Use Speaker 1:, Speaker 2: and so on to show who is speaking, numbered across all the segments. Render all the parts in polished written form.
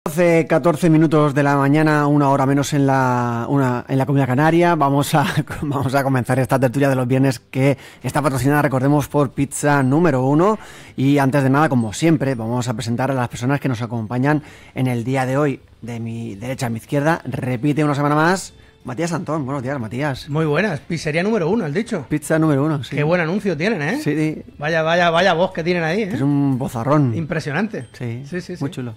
Speaker 1: Hace 14 minutos de la mañana, una hora menos en la Comunidad Canaria. Vamos a comenzar esta tertulia de los viernes que está patrocinada, recordemos, por Pizza Número 1. Y antes de nada, como siempre, vamos a presentar a las personas que nos acompañan en el día de hoy. De mi derecha a mi izquierda, repite una semana más, Matías Antón. Buenos días, Matías.
Speaker 2: Muy buenas. Pizzería número 1, has dicho.
Speaker 1: Pizza Número 1, sí.
Speaker 2: Qué buen anuncio tienen, ¿eh?
Speaker 1: Sí.
Speaker 2: Vaya voz que tienen ahí, ¿eh?
Speaker 1: Es un vozarrón.
Speaker 2: Impresionante.
Speaker 1: Sí.
Speaker 2: Sí.
Speaker 1: Muy chulo.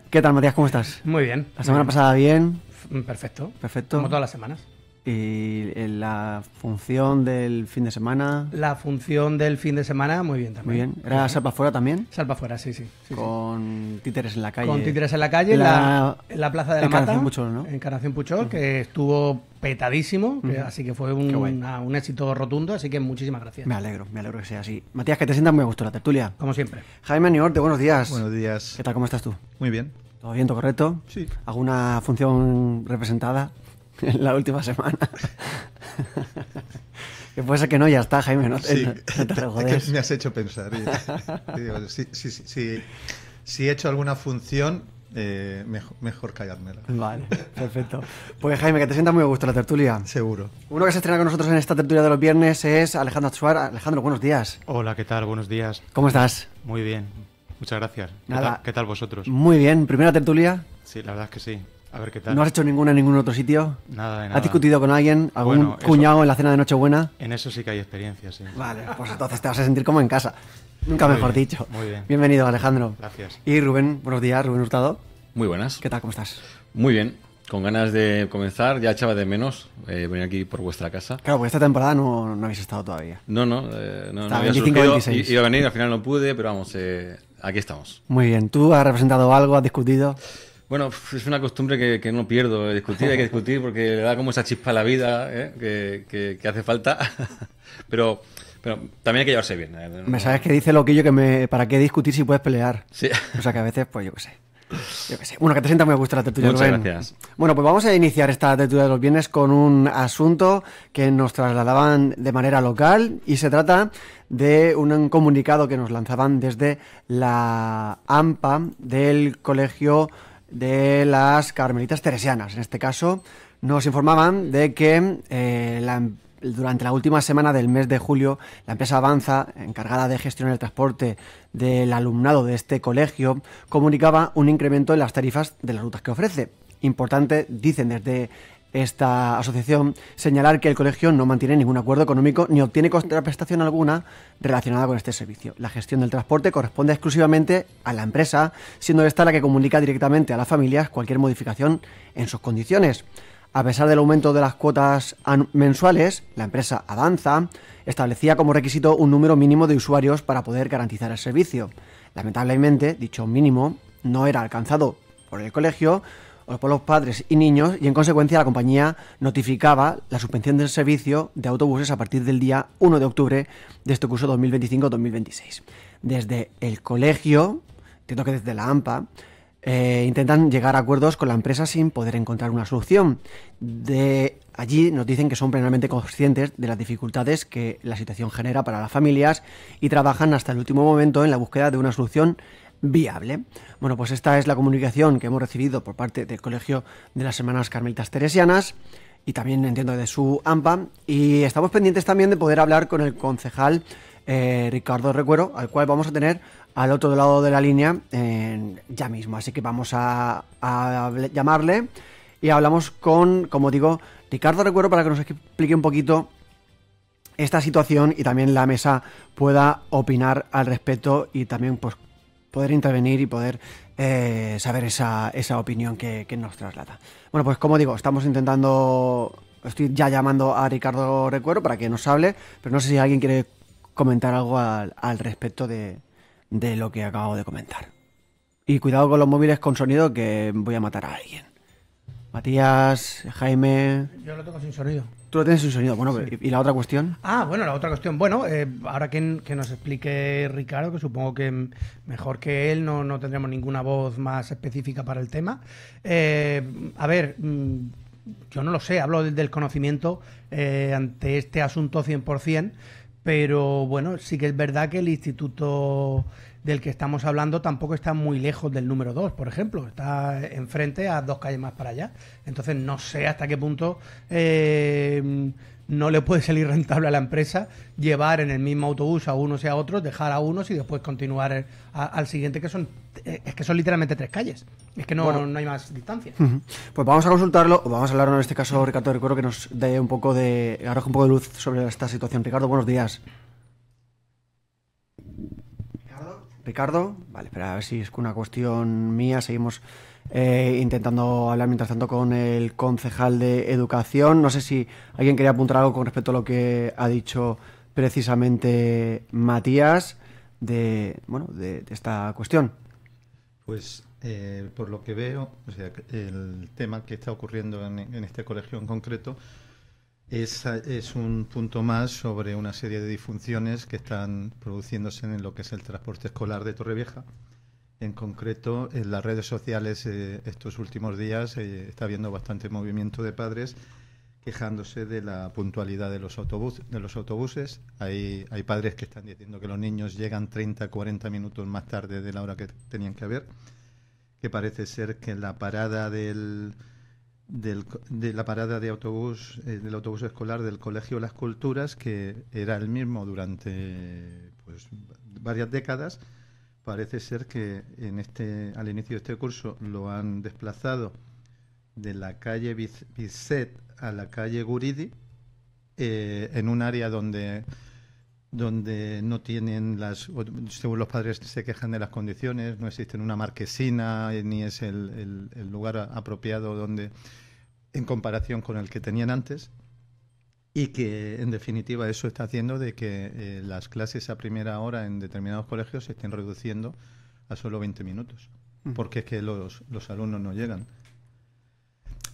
Speaker 1: ¿Qué tal, Matías? ¿Cómo estás?
Speaker 2: Muy bien.
Speaker 1: La semana pasada bien.
Speaker 2: Perfecto.
Speaker 1: Perfecto.
Speaker 2: Como todas las semanas.
Speaker 1: ¿Y en la función del fin de semana?
Speaker 2: La función del fin de semana, muy bien también.
Speaker 1: Muy bien. ¿Era sal para afuera también?
Speaker 2: Sal para afuera, sí.
Speaker 1: Con títeres en la calle.
Speaker 2: Con títeres en la calle, en la Plaza de la Mata.
Speaker 1: Encarnación Puchol, ¿no?
Speaker 2: Encarnación Puchol, que estuvo petadísimo, así que fue un éxito rotundo, así que muchísimas gracias.
Speaker 1: Me alegro que sea así. Matías, que te sientas muy a gusto la tertulia.
Speaker 2: Como siempre.
Speaker 1: Jaime Aniorte, buenos días.
Speaker 3: Buenos días.
Speaker 1: ¿Qué tal, cómo estás tú?
Speaker 3: Muy bien.
Speaker 1: ¿Todo bien, todo correcto?
Speaker 3: Sí.
Speaker 1: ¿Alguna función representada en la última semana? Que puede ser que no, ya está, Jaime, no te rejodes.
Speaker 3: Que me has hecho pensar. Digo, si he hecho alguna función, mejor callármela.
Speaker 1: Vale, perfecto. Pues Jaime, que te sientas muy a gusto la tertulia.
Speaker 3: Seguro.
Speaker 1: Uno que se estrena con nosotros en esta tertulia de los viernes es Alejandro Achuar. Alejandro, buenos días.
Speaker 4: Hola, ¿qué tal? Buenos días.
Speaker 1: ¿Cómo estás?
Speaker 4: Muy bien, muchas gracias.
Speaker 1: Nada.
Speaker 4: ¿Qué tal vosotros?
Speaker 1: Muy bien. ¿Primera tertulia?
Speaker 4: Sí, la verdad es que sí. A ver qué tal.
Speaker 1: ¿No has hecho ninguna en ningún otro sitio?
Speaker 4: Nada de nada.
Speaker 1: ¿Has discutido con alguien? ¿Algún
Speaker 4: Bueno,
Speaker 1: cuñado en la cena de Nochebuena?
Speaker 4: En eso sí que hay experiencia, sí.
Speaker 1: Vale, pues entonces te vas a sentir como en casa. Nunca
Speaker 4: Muy
Speaker 1: mejor
Speaker 4: bien,
Speaker 1: dicho.
Speaker 4: muy bien.
Speaker 1: Bienvenido, Alejandro.
Speaker 4: Gracias.
Speaker 1: Y Rubén, buenos días, Rubén Hurtado.
Speaker 5: Muy buenas.
Speaker 1: ¿Qué tal? ¿Cómo estás?
Speaker 5: Muy bien. Con ganas de comenzar. Ya echaba de menos venir aquí por vuestra casa.
Speaker 1: Claro, porque esta temporada no habéis estado todavía.
Speaker 5: No
Speaker 1: Está
Speaker 5: había
Speaker 1: 25,
Speaker 5: surgido.
Speaker 1: 26.
Speaker 5: Iba a venir, al final no pude, pero vamos, aquí estamos.
Speaker 1: Muy bien. ¿Tú has representado algo? ¿Has discutido?
Speaker 5: Bueno, es una costumbre que no pierdo. Discutir, hay que discutir porque le da como esa chispa a la vida que hace falta. Pero también hay que llevarse bien.
Speaker 1: Me sabes que dice Loquillo que ¿para qué discutir si puedes pelear?
Speaker 5: Sí.
Speaker 1: O sea que a veces, pues yo qué sé. Bueno, que te sienta muy a gusto la tertulia,
Speaker 5: Muchas
Speaker 1: Rubén.
Speaker 5: gracias.
Speaker 1: Bueno, pues vamos a iniciar esta tertulia de los viernes con un asunto que nos trasladaban de manera local y se trata de un comunicado que nos lanzaban desde la AMPA del Colegio de las Carmelitas Teresianas. En este caso, nos informaban de que durante la última semana del mes de julio, la empresa Avanza, encargada de gestionar el transporte del alumnado de este colegio, comunicaba un incremento en las tarifas de las rutas que ofrece. Importante, dicen desde esta asociación, señalar que el colegio no mantiene ningún acuerdo económico ni obtiene contraprestación alguna relacionada con este servicio. La gestión del transporte corresponde exclusivamente a la empresa, siendo esta la que comunica directamente a las familias cualquier modificación en sus condiciones. A pesar del aumento de las cuotas mensuales, la empresa Avanza establecía como requisito un número mínimo de usuarios para poder garantizar el servicio. Lamentablemente, dicho mínimo no era alcanzado por el colegio o por los padres y niños y en consecuencia la compañía notificaba la suspensión del servicio de autobuses a partir del día 1 de octubre de este curso 2025-2026. Desde el colegio, entiendo que desde la AMPA, intentan llegar a acuerdos con la empresa sin poder encontrar una solución. De allí nos dicen que son plenamente conscientes de las dificultades que la situación genera para las familias y trabajan hasta el último momento en la búsqueda de una solución viable. Bueno, pues esta es la comunicación que hemos recibido por parte del Colegio de las Hermanas Carmelitas Teresianas y también entiendo de su AMPA, y estamos pendientes también de poder hablar con el concejal Ricardo Recuero, al cual vamos a tener al otro lado de la línea ya mismo. Así que vamos a llamarle y hablamos con, como digo, Ricardo Recuero para que nos explique un poquito esta situación y también la mesa pueda opinar al respecto y también pues poder intervenir y poder saber esa opinión que nos traslada. Bueno, pues como digo, estoy ya llamando a Ricardo Recuero para que nos hable, pero no sé si alguien quiere comentar algo al respecto de lo que acabo de comentar. Y cuidado con los móviles con sonido, que voy a matar a alguien. Matías, Jaime...
Speaker 2: Yo lo tengo sin sonido.
Speaker 1: Tú lo tienes sin sonido. Bueno,
Speaker 2: Sí.
Speaker 1: ¿Y la otra cuestión?
Speaker 2: Bueno, la otra cuestión. Bueno, ahora que nos explique Ricardo, que supongo que mejor que él no tendremos ninguna voz más específica para el tema. A ver, yo no lo sé, hablo del conocimiento ante este asunto 100%, pero bueno, sí que es verdad que el Instituto del que estamos hablando tampoco está muy lejos del número 2, por ejemplo. Está enfrente a 2 calles más para allá. Entonces no sé hasta qué punto no le puede salir rentable a la empresa llevar en el mismo autobús a unos y a otros, dejar a unos y después continuar al siguiente, que son literalmente 3 calles. Es que no hay más distancia.
Speaker 1: Pues vamos a consultarlo, o vamos a hablar en este caso, Ricardo Recuero, que nos dé un poco de luz sobre esta situación. Ricardo, buenos días. Ricardo, vale, pero a ver si es una cuestión mía. Seguimos intentando hablar mientras tanto con el concejal de Educación. No sé si alguien quería apuntar algo con respecto a lo que ha dicho precisamente Matías de esta cuestión.
Speaker 3: Pues por lo que veo, o sea, el tema que está ocurriendo en este colegio en concreto es un punto más sobre una serie de disfunciones que están produciéndose en lo que es el transporte escolar de Torrevieja. En concreto, en las redes sociales estos últimos días está habiendo bastante movimiento de padres quejándose de la puntualidad de los autobuses. Hay padres que están diciendo que los niños llegan 30-40 minutos más tarde de la hora que tenían que haber, que parece ser que la parada de la parada de autobús del autobús escolar del Colegio Las Culturas, que era el mismo durante varias décadas, parece ser que al inicio de este curso lo han desplazado de la calle Bizet a la calle Guridi, en un área donde no tienen según los padres se quejan de las condiciones, no existe una marquesina ni es el lugar apropiado en comparación con el que tenían antes, y que en definitiva eso está haciendo de que las clases a primera hora en determinados colegios se estén reduciendo a solo 20 minutos, porque es que los alumnos no llegan.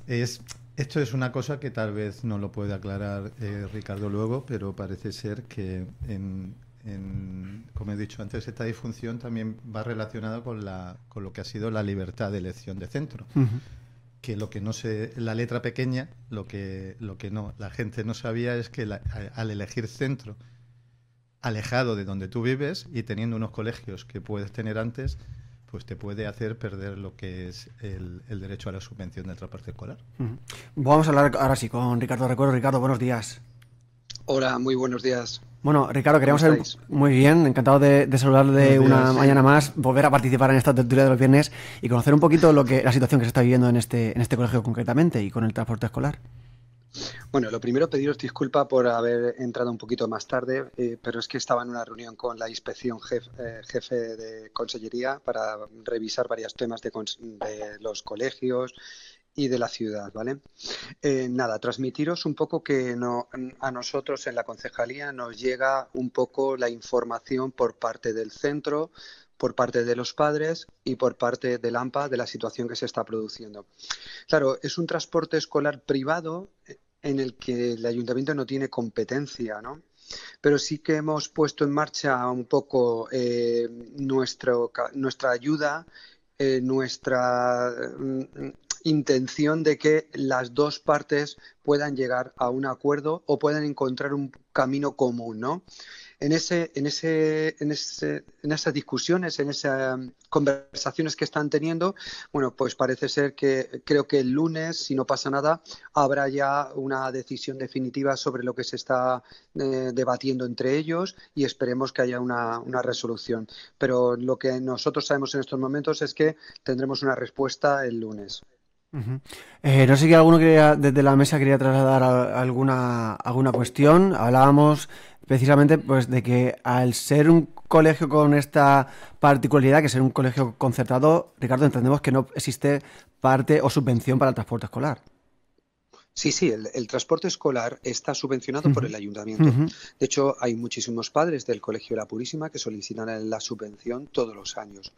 Speaker 3: Esto es una cosa que tal vez no lo puede aclarar Ricardo luego, pero parece ser que, como he dicho antes, esta disfunción también va relacionada con lo que ha sido la libertad de elección de centro. Que lo que no sé, la letra pequeña, lo que la gente no sabía es que al elegir centro alejado de donde tú vives y teniendo unos colegios que puedes tener antes, pues te puede hacer perder lo que es el derecho a la subvención del transporte escolar.
Speaker 1: Vamos a hablar ahora sí con Ricardo Recuero. Ricardo, buenos días.
Speaker 6: Hola, muy buenos días.
Speaker 1: Bueno, Ricardo, queríamos saber, muy bien, encantado de saludarle una mañana más, volver a participar en esta tertulia de los viernes y conocer un poquito la situación que se está viviendo en este colegio concretamente y con el transporte escolar.
Speaker 6: Bueno, lo primero, pediros disculpa por haber entrado un poquito más tarde, pero es que estaba en una reunión con la inspección jefe de consellería para revisar varios temas de los colegios y de la ciudad, ¿vale? Nada, transmitiros un poco que a nosotros en la concejalía nos llega un poco la información por parte del centro, por parte de los padres y por parte del AMPA de la situación que se está produciendo. Claro, es un transporte escolar privado en el que el ayuntamiento no tiene competencia, ¿no? Pero sí que hemos puesto en marcha un poco nuestra ayuda, nuestra intención de que las dos partes puedan llegar a un acuerdo o puedan encontrar un camino común, ¿no? En esas discusiones, en esas conversaciones que están teniendo, bueno, pues parece ser que creo que el lunes, si no pasa nada, habrá ya una decisión definitiva sobre lo que se está debatiendo entre ellos y esperemos que haya una resolución. Pero lo que nosotros sabemos en estos momentos es que tendremos una respuesta el lunes.
Speaker 1: No sé si alguno desde la mesa quería trasladar alguna cuestión. Hablábamos precisamente pues de que al ser un colegio con esta particularidad, que ser un colegio concertado, Ricardo, entendemos que no existe parte o subvención para el transporte escolar.
Speaker 6: Sí, el transporte escolar está subvencionado por el ayuntamiento. De hecho, hay muchísimos padres del Colegio La Purísima que solicitan la subvención todos los años.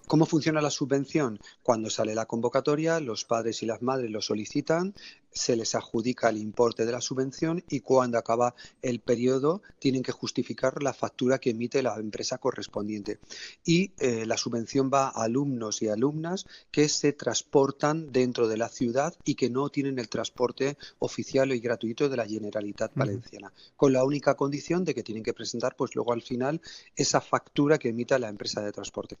Speaker 6: ¿Cómo funciona la subvención? Cuando sale la convocatoria, los padres y las madres lo solicitan, se les adjudica el importe de la subvención y cuando acaba el periodo tienen que justificar la factura que emite la empresa correspondiente. Y la subvención va a alumnos y alumnas que se transportan dentro de la ciudad y que no tienen el transporte oficial y gratuito de la Generalitat Valenciana, con la única condición de que tienen que presentar pues luego al final esa factura que emita la empresa de transporte.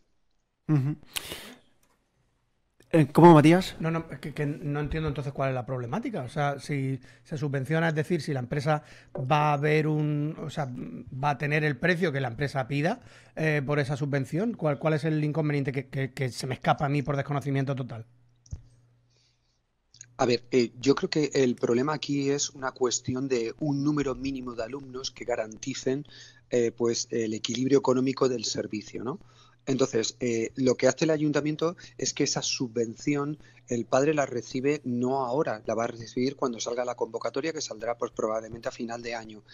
Speaker 1: ¿Cómo, Matías?
Speaker 2: No, que no entiendo entonces cuál es la problemática. O sea, si se subvenciona, es decir, si la empresa va a ver va a tener el precio que la empresa pida por esa subvención, ¿cuál es el inconveniente que se me escapa a mí por desconocimiento total?
Speaker 6: A ver, yo creo que el problema aquí es una cuestión de un número mínimo de alumnos que garanticen pues el equilibrio económico del servicio, ¿no? Entonces, lo que hace el ayuntamiento es que esa subvención el padre la recibe no ahora, la va a recibir cuando salga la convocatoria, que saldrá pues probablemente a final de año.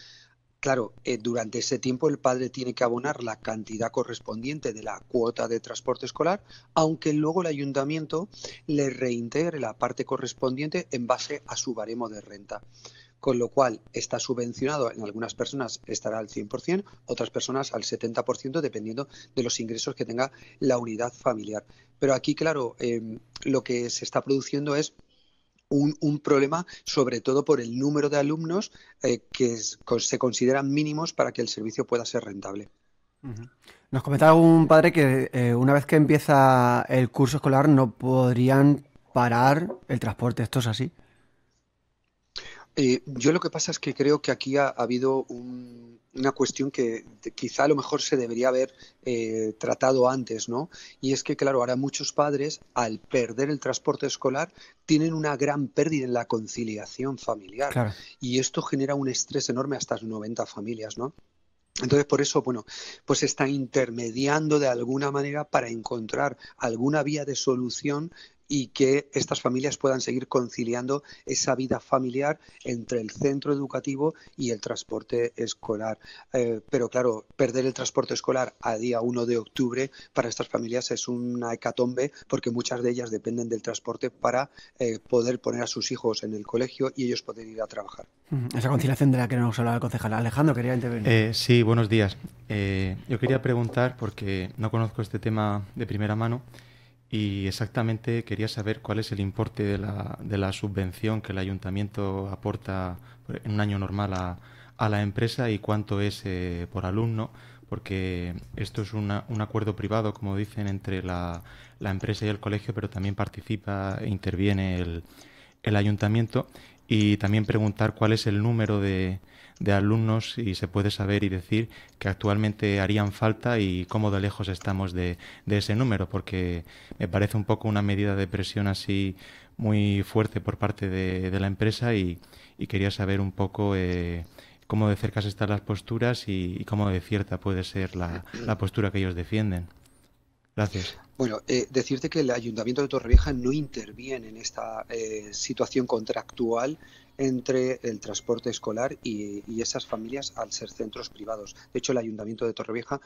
Speaker 6: Claro, durante ese tiempo el padre tiene que abonar la cantidad correspondiente de la cuota de transporte escolar, aunque luego el ayuntamiento le reintegre la parte correspondiente en base a su baremo de renta. Con lo cual está subvencionado, en algunas personas estará al 100%, otras personas al 70%, dependiendo de los ingresos que tenga la unidad familiar. Pero aquí, claro, lo que se está produciendo es un problema, sobre todo por el número de alumnos que se consideran mínimos para que el servicio pueda ser rentable.
Speaker 1: Nos comentaba un padre que una vez que empieza el curso escolar no podrían parar el transporte. ¿Esto es así?
Speaker 6: Yo lo que pasa es que creo que aquí ha habido una cuestión que quizá a lo mejor se debería haber tratado antes, ¿no? Y es que, claro, ahora muchos padres, al perder el transporte escolar, tienen una gran pérdida en la conciliación familiar.
Speaker 1: Claro.
Speaker 6: Y esto genera un estrés enorme a estas 90 familias, ¿no? Entonces, por eso, bueno, pues se está intermediando de alguna manera para encontrar alguna vía de solución y que estas familias puedan seguir conciliando esa vida familiar entre el centro educativo y el transporte escolar. Pero claro, perder el transporte escolar a día 1 de octubre para estas familias es una hecatombe porque muchas de ellas dependen del transporte para poder poner a sus hijos en el colegio y ellos poder ir a trabajar.
Speaker 1: Esa conciliación de la que nos hablaba el concejal. Alejandro, quería intervenir.
Speaker 4: Sí, buenos días. Yo quería preguntar, porque no conozco este tema de primera mano, y exactamente quería saber cuál es el importe de la subvención que el ayuntamiento aporta en un año normal a la empresa y cuánto es por alumno, porque esto es un acuerdo privado, como dicen, entre la empresa y el colegio, pero también participa e interviene el ayuntamiento. Y también preguntar cuál es el número de alumnos, si se puede saber y decir, que actualmente harían falta y cómo de lejos estamos de ese número, porque me parece un poco una medida de presión así muy fuerte por parte de la empresa y quería saber un poco cómo de cerca están las posturas y cómo de cierta puede ser la postura que ellos defienden. Gracias.
Speaker 6: Bueno, decirte que el Ayuntamiento de Torrevieja no interviene en esta situación contractual entre el transporte escolar y esas familias al ser centros privados. De hecho, el Ayuntamiento de Torrevieja,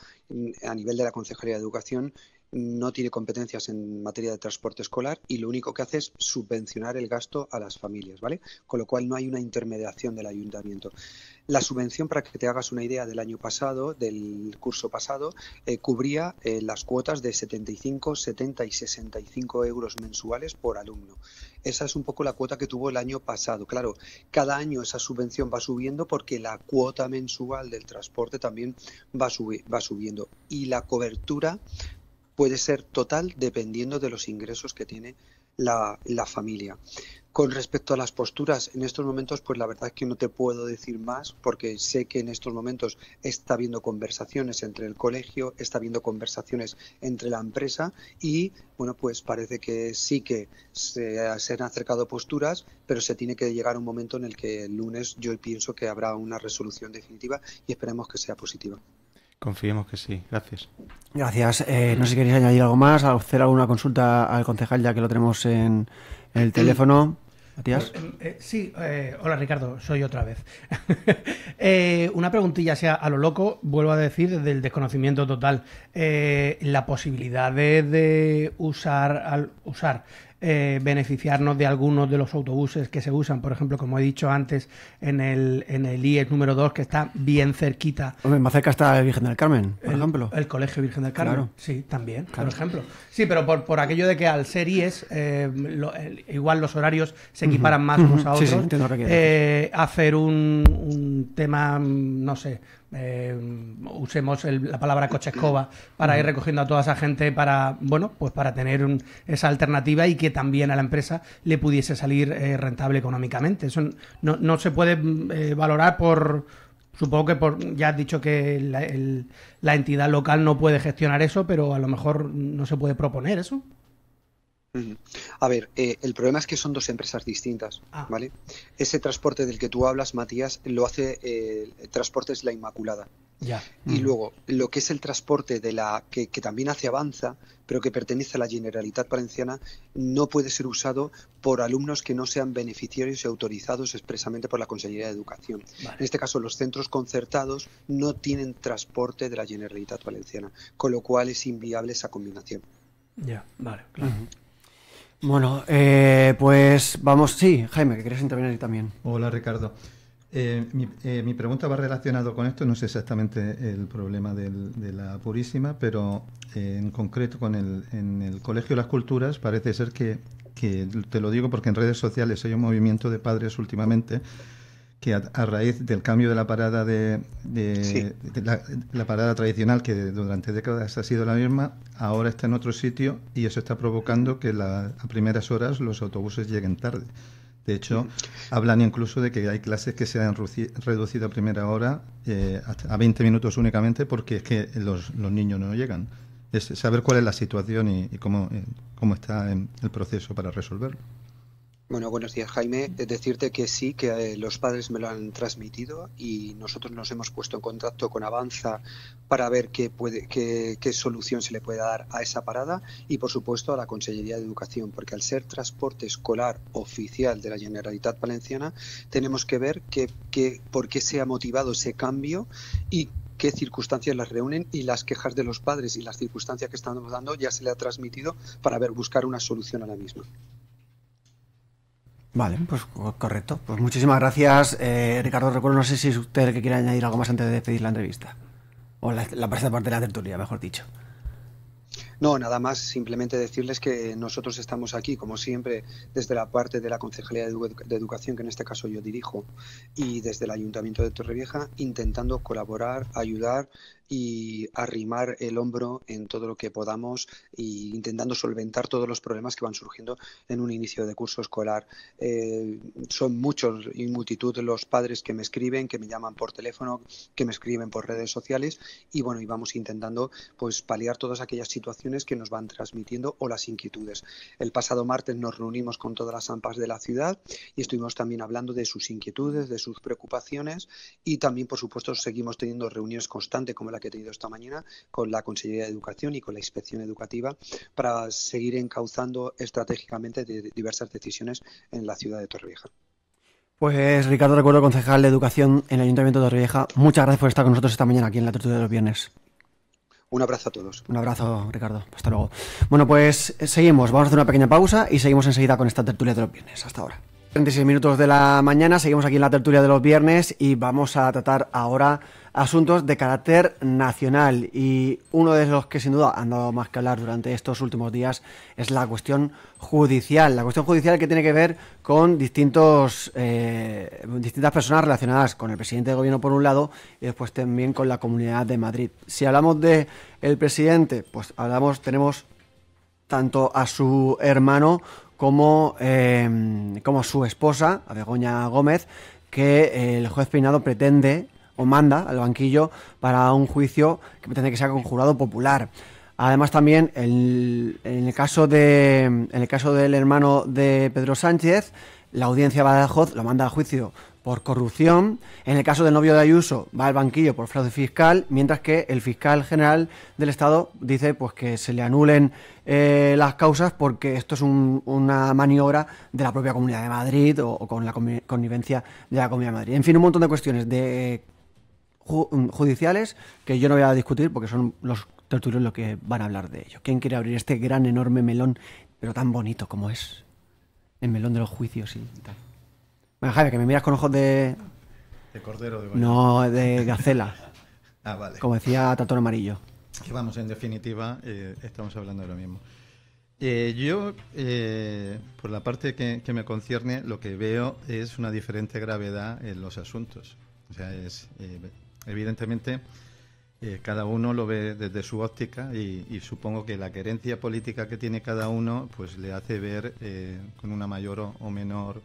Speaker 6: a nivel de la Concejalía de Educación, no tiene competencias en materia de transporte escolar y lo único que hace es subvencionar el gasto a las familias, ¿vale? Con lo cual no hay una intermediación del ayuntamiento. La subvención, para que te hagas una idea, del año pasado, del curso pasado, cubría las cuotas de 75, 70 y 65 euros mensuales por alumno. Esa es un poco la cuota que tuvo el año pasado. Claro, cada año esa subvención va subiendo porque la cuota mensual del transporte también va subiendo. Y la cobertura puede ser total dependiendo de los ingresos que tiene la familia. Con respecto a las posturas, en estos momentos, pues la verdad es que no te puedo decir más porque sé que en estos momentos está habiendo conversaciones entre el colegio, está habiendo conversaciones entre la empresa y, bueno, pues parece que sí que se han acercado posturas, pero se tiene que llegar a un momento en el que el lunes yo pienso que habrá una resolución definitiva y esperemos que sea positiva.
Speaker 4: Confiemos que sí. Gracias.
Speaker 1: Gracias. No sé si queréis añadir algo más, hacer alguna consulta al concejal ya que lo tenemos en el teléfono. Matías.
Speaker 2: Sí, hola Ricardo, soy otra vez. Una preguntilla sea a lo loco, vuelvo a decir, desde el desconocimiento total. La posibilidad de usar beneficiarnos de algunos de los autobuses que se usan, por ejemplo, como he dicho antes, en el IES número 2, que está bien cerquita.
Speaker 1: Hombre, más cerca está el Virgen del Carmen, por ejemplo.
Speaker 2: El Colegio Virgen del Carmen,
Speaker 1: Claro.
Speaker 2: sí, también,
Speaker 1: Claro.
Speaker 2: por ejemplo. Sí, pero por aquello de que al ser IES, igual los horarios se equiparan más unos a
Speaker 1: Sí,
Speaker 2: otros.
Speaker 1: sí, entiendo lo que quieres
Speaker 2: Hacer un tema, no sé, usemos la palabra coche escoba para ir recogiendo a toda esa gente para, bueno, pues para tener esa alternativa y que también a la empresa le pudiese salir rentable económicamente. Eso no se puede valorar por... Supongo que ya has dicho que la entidad local no puede gestionar eso, pero a lo mejor no se puede proponer eso.
Speaker 6: A ver, el problema es que son dos empresas distintas, ¿vale? Ese transporte del que tú hablas, Matías, lo hace Transportes La Inmaculada.
Speaker 2: Ya.
Speaker 6: Y luego, lo que es el transporte que también hace Avanza, pero que pertenece a la Generalitat Valenciana, no puede ser usado por alumnos que no sean beneficiarios y autorizados expresamente por la Consellería de Educación.
Speaker 2: Vale.
Speaker 6: En este caso, los centros concertados no tienen transporte de la Generalitat Valenciana, con lo cual es inviable esa combinación.
Speaker 2: Ya, vale, claro.
Speaker 1: Bueno, pues vamos, sí, Jaime, que querías intervenir también.
Speaker 3: Hola, Ricardo. Mi pregunta va relacionado con esto, no sé exactamente el problema de la Purísima, pero en concreto en el Colegio de las Culturas parece ser que te lo digo porque en redes sociales hay un movimiento de padres últimamente que a raíz del cambio de la parada de la parada tradicional, que durante décadas ha sido la misma, ahora está en otro sitio y eso está provocando que a primeras horas los autobuses lleguen tarde. De hecho, hablan incluso de que hay clases que se han reducido a primera hora a 20 minutos únicamente porque es que los niños no llegan. Es saber cuál es la situación y cómo está el proceso para resolverlo.
Speaker 6: Bueno, buenos días, Jaime. Decirte que sí, que los padres me lo han transmitido y nosotros nos hemos puesto en contacto con Avanza para ver qué solución se le puede dar a esa parada y, por supuesto, a la Consellería de Educación, porque al ser transporte escolar oficial de la Generalitat Valenciana, tenemos que ver por qué se ha motivado ese cambio y qué circunstancias las reúnen, y las quejas de los padres y las circunstancias que estamos dando ya se le ha transmitido para buscar una solución a la misma.
Speaker 1: Vale, pues correcto. Pues muchísimas gracias, Ricardo. Recuerdo, no sé si es usted el que quiere añadir algo más antes de despedir la entrevista. O la parte de la tertulia, mejor dicho.
Speaker 6: No, nada más, simplemente decirles que nosotros estamos aquí, como siempre, desde la parte de la Concejalía de Educación, que en este caso yo dirijo, y desde el Ayuntamiento de Torrevieja, intentando colaborar, ayudar y arrimar el hombro en todo lo que podamos e intentando solventar todos los problemas que van surgiendo en un inicio de curso escolar. Son muchos y multitud los padres que me escriben, que me llaman por teléfono, que me escriben por redes sociales y bueno, y vamos intentando pues paliar todas aquellas situaciones que nos van transmitiendo o las inquietudes. El pasado martes nos reunimos con todas las AMPAs de la ciudad y estuvimos también hablando de sus inquietudes, de sus preocupaciones y también, por supuesto, seguimos teniendo reuniones constantes como la que he tenido esta mañana con la Consellería de Educación y con la Inspección Educativa para seguir encauzando estratégicamente diversas decisiones en la ciudad de Torrevieja.
Speaker 1: Pues Ricardo Recuerdo, concejal de Educación en el Ayuntamiento de Torrevieja, muchas gracias por estar con nosotros esta mañana aquí en la tertulia de los viernes.
Speaker 6: Un abrazo a todos.
Speaker 1: Un abrazo, Ricardo. Hasta luego. Bueno, pues seguimos. Vamos a hacer una pequeña pausa y seguimos enseguida con esta tertulia de los viernes. Hasta ahora. 36 minutos de la mañana, seguimos aquí en la tertulia de los viernes y vamos a tratar ahora asuntos de carácter nacional. Y uno de los que sin duda han dado más que hablar durante estos últimos días es la cuestión judicial. La cuestión judicial que tiene que ver con distintas personas relacionadas con el presidente del gobierno por un lado y después también con la Comunidad de Madrid. Si hablamos de el presidente, pues tenemos tanto a su hermano como a su esposa, a Begoña Gómez, que el juez Peinado pretende o manda al banquillo para un juicio que pretende que sea con jurado popular. Además también en el caso del hermano de Pedro Sánchez, la audiencia de Badajoz lo manda a juicio por corrupción. En el caso del novio de Ayuso va al banquillo por fraude fiscal, mientras que el fiscal general del Estado dice pues que se le anulen las causas porque esto es una maniobra de la propia Comunidad de Madrid o con la connivencia de la Comunidad de Madrid. En fin, un montón de cuestiones judiciales que yo no voy a discutir porque son los tertulios los que van a hablar de ello. ¿Quién quiere abrir este gran, enorme melón pero tan bonito como es el melón de los juicios y tal. Bueno, Jaime, que me miras con ojos de...
Speaker 3: De cordero, de Goya.
Speaker 1: No, de gacela,
Speaker 3: Ah, vale.
Speaker 1: como decía Tatón Amarillo.
Speaker 3: Que vamos, en definitiva, estamos hablando de lo mismo. Por la parte que me concierne, lo que veo es una diferente gravedad en los asuntos. O sea, evidentemente, cada uno lo ve desde su óptica y supongo que la querencia política que tiene cada uno pues le hace ver con una mayor o menor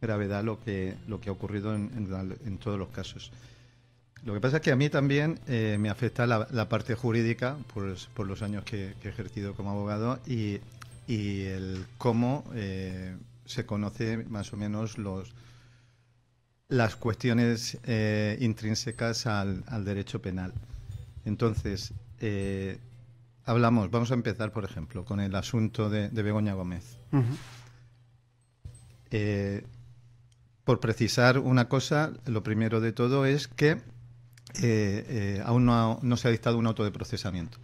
Speaker 3: gravedad lo que ha ocurrido en todos los casos. Lo que pasa es que a mí también me afecta la parte jurídica por los años que he ejercido como abogado y el cómo se conoce más o menos las cuestiones intrínsecas al derecho penal. Entonces, vamos a empezar, por ejemplo, con el asunto de Begoña Gómez.
Speaker 1: Uh-huh.
Speaker 3: Por precisar una cosa, lo primero de todo es que aún no se ha dictado un auto de procesamiento.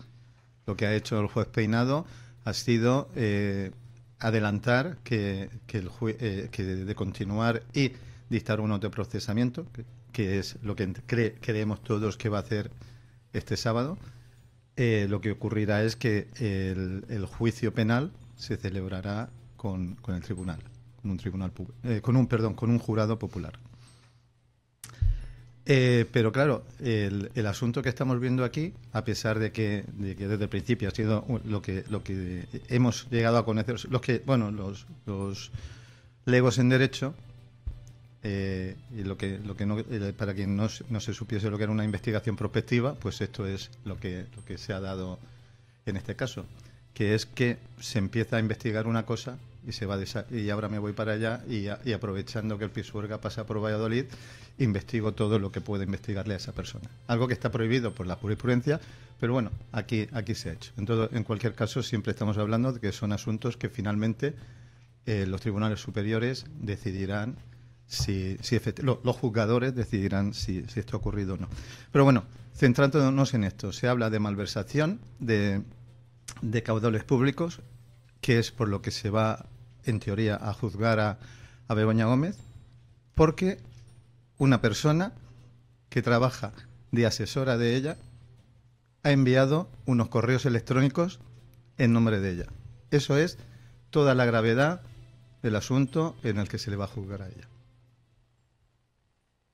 Speaker 3: Lo que ha hecho el juez Peinado ha sido adelantar que de continuar y dictar un auto de procesamiento, que es lo que creemos todos que va a hacer este sábado. Lo que ocurrirá es que el juicio penal se celebrará con el tribunal, con un jurado popular. Pero claro, el asunto que estamos viendo aquí, a pesar de que desde el principio ha sido lo que hemos llegado a conocer, los legos en derecho, y para quien no se supiese lo que era una investigación prospectiva, pues esto es lo que se ha dado en este caso, que es que se empieza a investigar una cosa y ahora me voy para allá y aprovechando que el Pisuerga pasa por Valladolid, investigo todo lo que pueda investigarle a esa persona. Algo que está prohibido por la jurisprudencia, pero bueno, aquí se ha hecho. En cualquier caso, siempre estamos hablando de que son asuntos que finalmente los tribunales superiores decidirán los juzgadores decidirán si esto ha ocurrido o no. Pero bueno, centrándonos en esto, se habla de malversación de caudales públicos, que es por lo que se va, en teoría, a juzgar a Begoña Gómez, porque una persona que trabaja de asesora de ella ha enviado unos correos electrónicos en nombre de ella. Eso es toda la gravedad del asunto en el que se le va a juzgar a ella.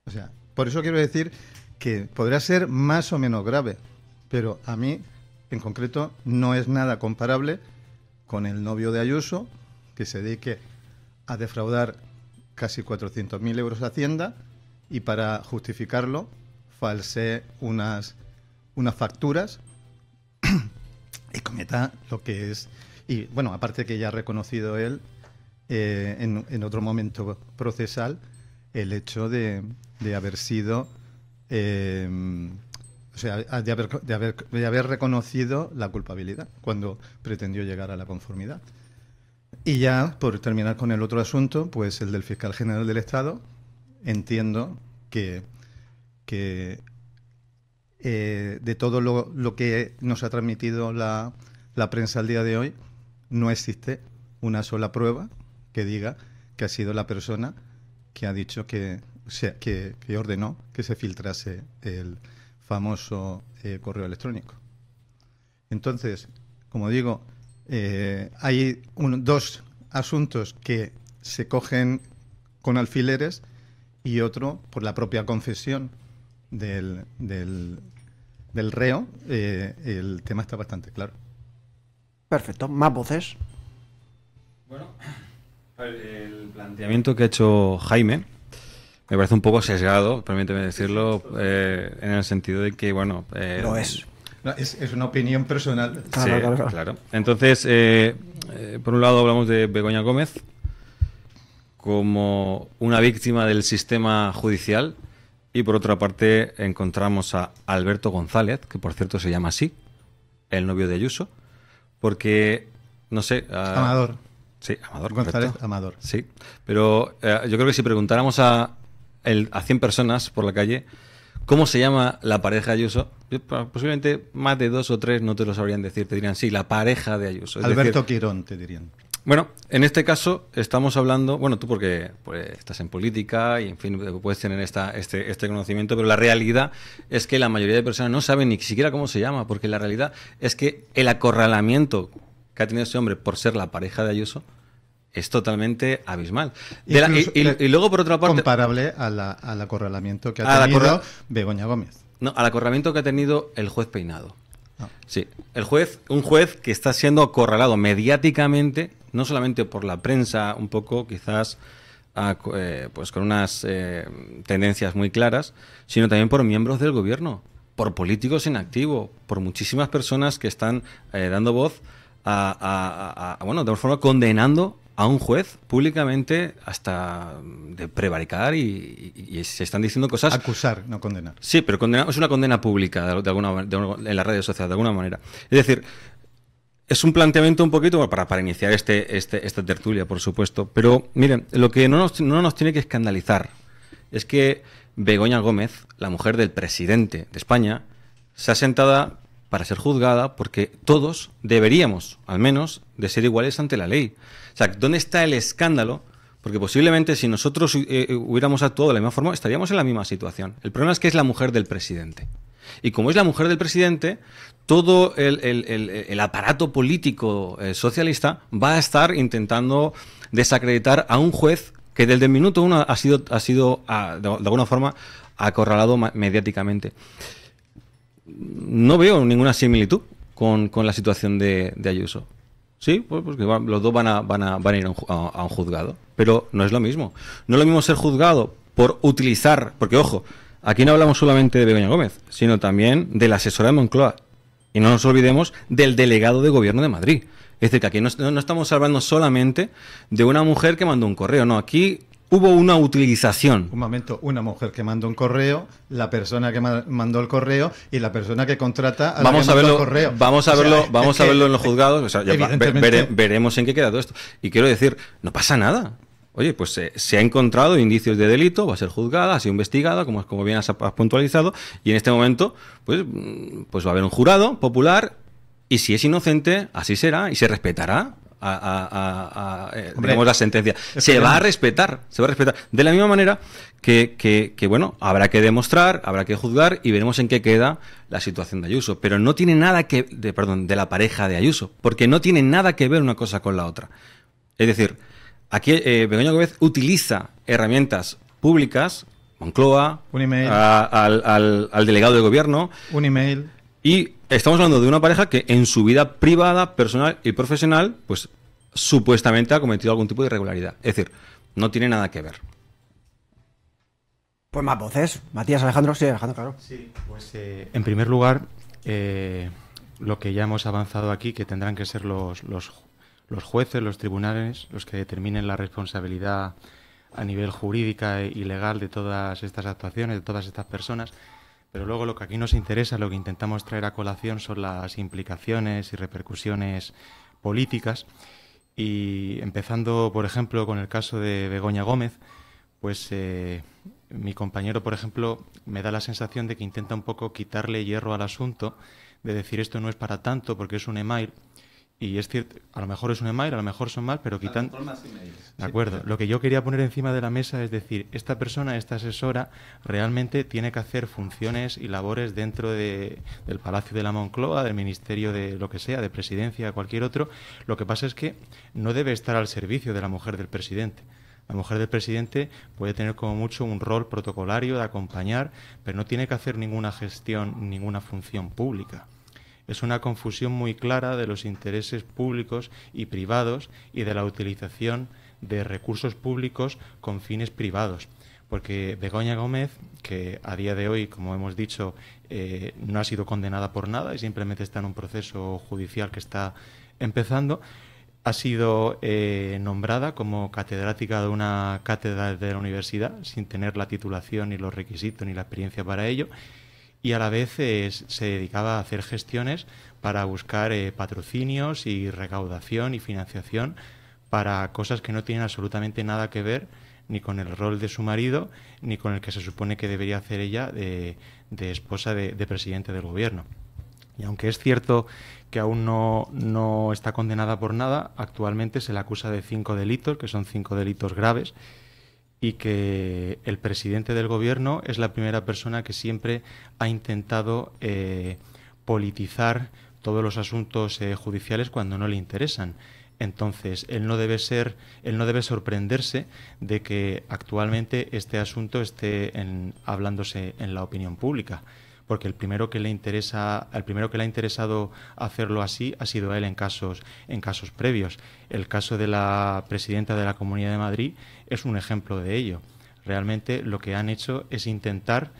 Speaker 3: O sea, por eso quiero decir que podrá ser más o menos grave, pero a mí, en concreto, no es nada comparable con el novio de Ayuso, que se dedique a defraudar casi 400.000 euros a Hacienda y para justificarlo falsee unas facturas y cometa lo que es... Y bueno, aparte que ya ha reconocido él en otro momento procesal el hecho de haber sido... o sea, de haber reconocido la culpabilidad cuando pretendió llegar a la conformidad. Y ya, por terminar con el otro asunto, pues el del fiscal general del Estado, entiendo que de todo lo que nos ha transmitido la prensa al día de hoy, no existe una sola prueba que diga que ha sido la persona que ha dicho que ordenó que se filtrase el famoso correo electrónico. Entonces, como digo, hay dos asuntos que se cogen con alfileres y otro por la propia confesión del reo. El tema está bastante claro.
Speaker 1: Perfecto. ¿Más voces?
Speaker 5: Bueno, el planteamiento que ha hecho Jaime me parece un poco sesgado, permíteme decirlo, en el sentido de que, bueno...
Speaker 1: Lo es.
Speaker 3: No, es una opinión personal.
Speaker 5: Claro. Entonces, por un lado hablamos de Begoña Gómez como una víctima del sistema judicial y por otra parte encontramos a Alberto González, que por cierto se llama así, el novio de Ayuso, porque, no sé...
Speaker 3: Amador.
Speaker 5: Sí, Amador,
Speaker 3: González,
Speaker 5: correcto.
Speaker 3: Amador.
Speaker 5: Sí, pero yo creo que si preguntáramos a 100 personas por la calle cómo se llama la pareja de Ayuso, posiblemente más de 2 o 3 no te lo sabrían decir, te dirían sí, la pareja de Ayuso.
Speaker 3: Alberto Quirón, te dirían.
Speaker 5: Bueno, en este caso estamos hablando, bueno, tú porque pues, estás en política y en fin puedes tener este conocimiento, pero la realidad es que la mayoría de personas no saben ni siquiera cómo se llama, porque la realidad es que el acorralamiento que ha tenido ese hombre por ser la pareja de Ayuso es totalmente abismal. Y luego, por otra parte...
Speaker 3: Comparable al acorralamiento que ha tenido Begoña Gómez.
Speaker 5: No, al acorralamiento que ha tenido el juez Peinado. No. Sí, un juez que está siendo acorralado mediáticamente, no solamente por la prensa, un poco quizás pues con unas tendencias muy claras, sino también por miembros del gobierno, por políticos en activo, por muchísimas personas que están dando voz bueno, de alguna forma condenando a un juez públicamente hasta de prevaricar y se están diciendo cosas...
Speaker 3: Acusar, no condenar.
Speaker 5: Sí, pero condenar es una condena pública de alguna en las redes sociales, de alguna manera. Es decir, es un planteamiento un poquito para iniciar esta tertulia, por supuesto. Pero miren, lo que no nos tiene que escandalizar es que Begoña Gómez, la mujer del presidente de España, se ha sentada para ser juzgada porque todos deberíamos, al menos, de ser iguales ante la ley. O sea, ¿dónde está el escándalo? Porque posiblemente si nosotros hubiéramos actuado de la misma forma, estaríamos en la misma situación. El problema es que es la mujer del presidente. Y como es la mujer del presidente, todo el aparato político socialista va a estar intentando desacreditar a un juez que desde el minuto uno ha sido de alguna forma acorralado mediáticamente. No veo ninguna similitud con la situación de Ayuso. Sí, pues porque los dos van a ir a un juzgado. Pero no es lo mismo. No es lo mismo ser juzgado por utilizar... Porque, ojo, aquí no hablamos solamente de Begoña Gómez, sino también de la asesora de Moncloa. Y no nos olvidemos del delegado de gobierno de Madrid. Es decir, que aquí no estamos hablando solamente de una mujer que mandó un correo. No, aquí hubo una utilización.
Speaker 3: Un momento, una mujer que mandó un correo, la persona que mandó el correo y la persona que contrata a la que mandó el correo.
Speaker 5: Vamos a verlo en los juzgados. O sea, veremos en qué queda todo esto. Y quiero decir, no pasa nada. Oye, pues se ha encontrado indicios de delito, va a ser juzgada, ha sido investigada, como bien has puntualizado, y en este momento pues va a haber un jurado popular y si es inocente, así será y se respetará. Digamos la sentencia se va a respetar de la misma manera que bueno, habrá que demostrar, habrá que juzgar y veremos en qué queda la situación de Ayuso, pero no tiene nada de la pareja de Ayuso, porque no tiene nada que ver una cosa con la otra. Es decir, aquí Begoña Gómez utiliza herramientas públicas, Moncloa,
Speaker 3: un email,
Speaker 5: al delegado de gobierno,
Speaker 3: un email.
Speaker 5: Y estamos hablando de una pareja que en su vida privada, personal y profesional, pues supuestamente ha cometido algún tipo de irregularidad. Es decir, no tiene nada que ver.
Speaker 1: Pues más voces. Matías, Alejandro, sí, Alejandro, claro.
Speaker 4: Sí, pues en primer lugar, lo que ya hemos avanzado aquí, que tendrán que ser los jueces, los tribunales, los que determinen la responsabilidad a nivel jurídica y legal de todas estas actuaciones, de todas estas personas. Pero luego lo que aquí nos interesa, lo que intentamos traer a colación son las implicaciones y repercusiones políticas. Y empezando, por ejemplo, con el caso de Begoña Gómez, pues mi compañero, por ejemplo, me da la sensación de que intenta un poco quitarle hierro al asunto, de decir esto no es para tanto porque es un email. Y es cierto, a lo mejor es un email, a lo mejor son mal, pero quitan... De acuerdo. Lo que yo quería poner encima de la mesa es decir, esta persona, esta asesora, realmente tiene que hacer funciones y labores dentro del Palacio de la Moncloa, del Ministerio de lo que sea, de Presidencia, cualquier otro. Lo que pasa es que no debe estar al servicio de la mujer del presidente. La mujer del presidente puede tener como mucho un rol protocolario de acompañar, pero no tiene que hacer ninguna gestión, ninguna función pública. Es una confusión muy clara de los intereses públicos y privados y de la utilización de recursos públicos con fines privados. Porque Begoña Gómez, que a día de hoy, como hemos dicho, no ha sido condenada por nada y simplemente está en un proceso judicial que está empezando, ha sido nombrada como catedrática de una cátedra de la universidad sin tener la titulación ni los requisitos ni la experiencia para ello. Y a la vez se dedicaba a hacer gestiones para buscar patrocinios y recaudación y financiación para cosas que no tienen absolutamente nada que ver ni con el rol de su marido ni con el que se supone que debería hacer ella de esposa de presidente del gobierno. Y aunque es cierto que aún no está condenada por nada, actualmente se le acusa de 5 delitos, que son 5 delitos graves, y que el presidente del gobierno es la primera persona que siempre ha intentado politizar todos los asuntos judiciales cuando no le interesan. Entonces, él no debe sorprenderse de que actualmente este asunto esté hablándose en la opinión pública, porque el primero que le ha interesado hacerlo así ha sido él en casos previos. El caso de la presidenta de la Comunidad de Madrid es un ejemplo de ello. Realmente lo que han hecho es intentar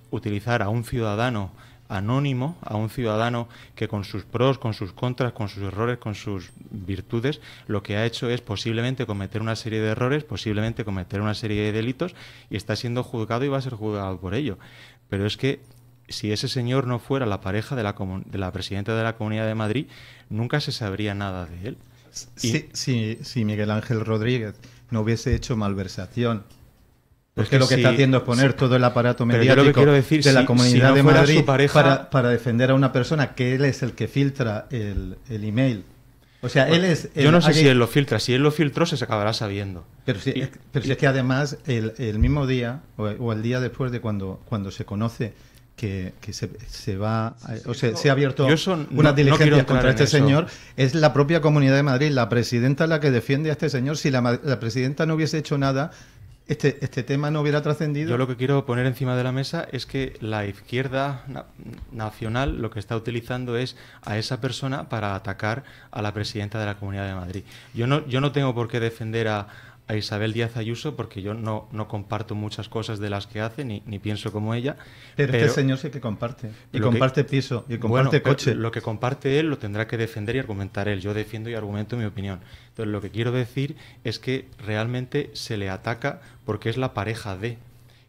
Speaker 4: utilizar a un ciudadano anónimo, a un ciudadano que con sus pros, con sus contras, con sus errores, con sus virtudes, lo que ha hecho es posiblemente cometer una serie de errores, posiblemente cometer una serie de delitos, y está siendo juzgado y va a ser juzgado por ello. Pero es que si ese señor no fuera la pareja de la presidenta de la Comunidad de Madrid, nunca se sabría nada de él.
Speaker 3: Si Miguel Ángel Rodríguez no hubiese hecho malversación, porque lo que está haciendo es poner todo el aparato mediático de la Comunidad de Madrid para defender a una persona que él es el que filtra el email. O sea, él es...
Speaker 4: Yo no sé si él lo filtra. Si él lo filtró, se acabará sabiendo.
Speaker 3: Pero si es que además, el mismo día, o el día después de cuando se conoce que se va... O sea, se ha abierto una diligencia contra este señor, es la propia Comunidad de Madrid, la presidenta, la que defiende a este señor. Si la presidenta no hubiese hecho nada, este tema no hubiera trascendido.
Speaker 4: Yo lo que quiero poner encima de la mesa es que la izquierda nacional lo que está utilizando es a esa persona para atacar a la presidenta de la Comunidad de Madrid. Yo no tengo por qué defender a Isabel Díaz Ayuso, porque yo no comparto muchas cosas de las que hace, ni pienso como ella.
Speaker 3: Pero este señor sí que comparte. Y comparte piso, y comparte coche.
Speaker 4: Lo que comparte él lo tendrá que defender y argumentar él. Yo defiendo y argumento mi opinión. Entonces, lo que quiero decir es que realmente se le ataca porque es la pareja de.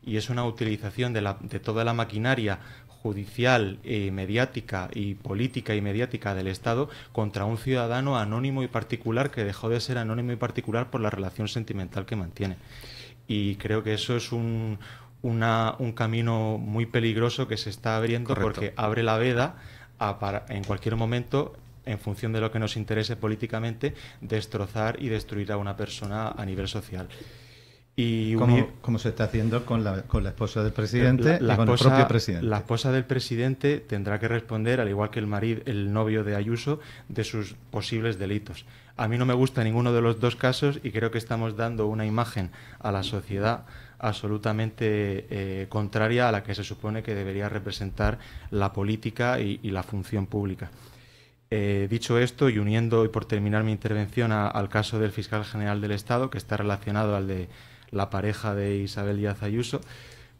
Speaker 4: Y es una utilización de toda la maquinaria judicial, mediática y política y mediática del Estado contra un ciudadano anónimo y particular que dejó de ser anónimo y particular por la relación sentimental que mantiene. Y creo que eso es un camino muy peligroso que se está abriendo. Correcto. Porque abre la veda para en cualquier momento, en función de lo que nos interese políticamente, destrozar y destruir a una persona a nivel social. Y
Speaker 3: como se está haciendo con la esposa del presidente y con el propio presidente.
Speaker 4: La esposa del presidente tendrá que responder, al igual que el novio de Ayuso, de sus posibles delitos. A mí no me gusta ninguno de los dos casos y creo que estamos dando una imagen a la sociedad absolutamente contraria a la que se supone que debería representar la política y la función pública. Dicho esto, y uniendo, y por terminar mi intervención, al caso del fiscal general del Estado, que está relacionado al de la pareja de Isabel Díaz Ayuso,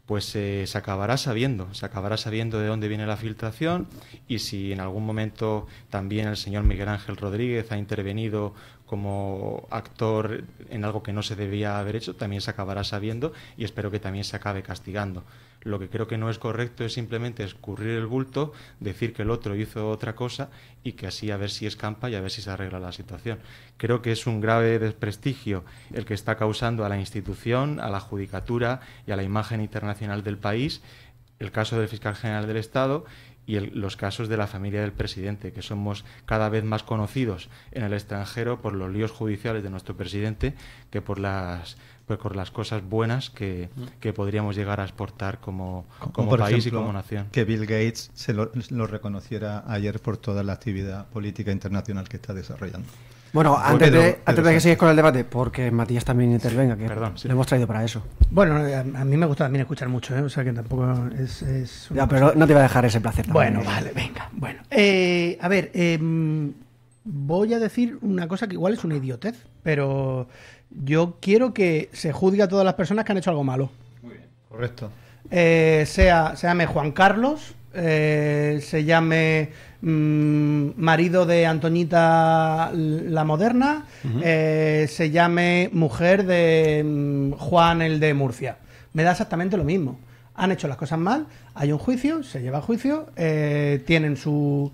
Speaker 4: pues se acabará sabiendo de dónde viene la filtración, y si en algún momento también el señor Miguel Ángel Rodríguez ha intervenido como actor en algo que no se debía haber hecho, también se acabará sabiendo, y espero que también se acabe castigando. Lo que creo que no es correcto es simplemente escurrir el bulto, decir que el otro hizo otra cosa y que así a ver si escampa y a ver si se arregla la situación. Creo que es un grave desprestigio el que está causando a la institución, a la judicatura y a la imagen internacional del país, el caso del fiscal general del Estado y los casos de la familia del presidente, que somos cada vez más conocidos en el extranjero por los líos judiciales de nuestro presidente que por las cosas buenas que podríamos llegar a exportar como país, ejemplo, y como nación.
Speaker 3: Que Bill Gates se lo reconociera ayer por toda la actividad política internacional que está desarrollando.
Speaker 1: Bueno, antes de que sigas con el debate, porque Matías también intervenga, que lo hemos traído para eso.
Speaker 2: Bueno, a mí me gusta también escuchar mucho, o sea que tampoco es
Speaker 1: ya, pero no te iba a dejar ese placer también.
Speaker 2: Bueno, vale, venga. Bueno, a ver, voy a decir una cosa que igual es una idiotez, pero yo quiero que se juzgue a todas las personas que han hecho algo malo.
Speaker 3: Muy bien, correcto.
Speaker 2: Se llame Juan Carlos, se llame marido de Antoñita la Moderna, se llame mujer de Juan el de Murcia. Me da exactamente lo mismo. Han hecho las cosas mal, hay un juicio, se lleva a juicio, tienen su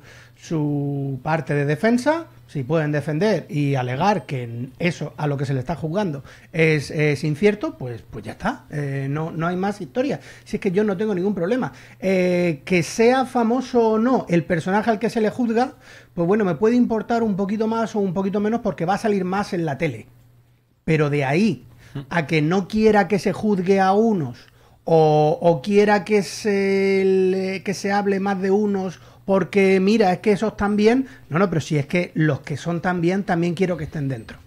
Speaker 2: parte de defensa, si pueden defender y alegar que eso a lo que se le está juzgando es incierto, pues ya está. No hay más historia. Si es que yo no tengo ningún problema. Que sea famoso o no el personaje al que se le juzga, pues bueno, me puede importar un poquito más o un poquito menos porque va a salir más en la tele. Pero de ahí a que no quiera que se juzgue a unos o quiera que se hable más de unos porque mira, es que esos también... No, pero si es que los que son también quiero que estén dentro.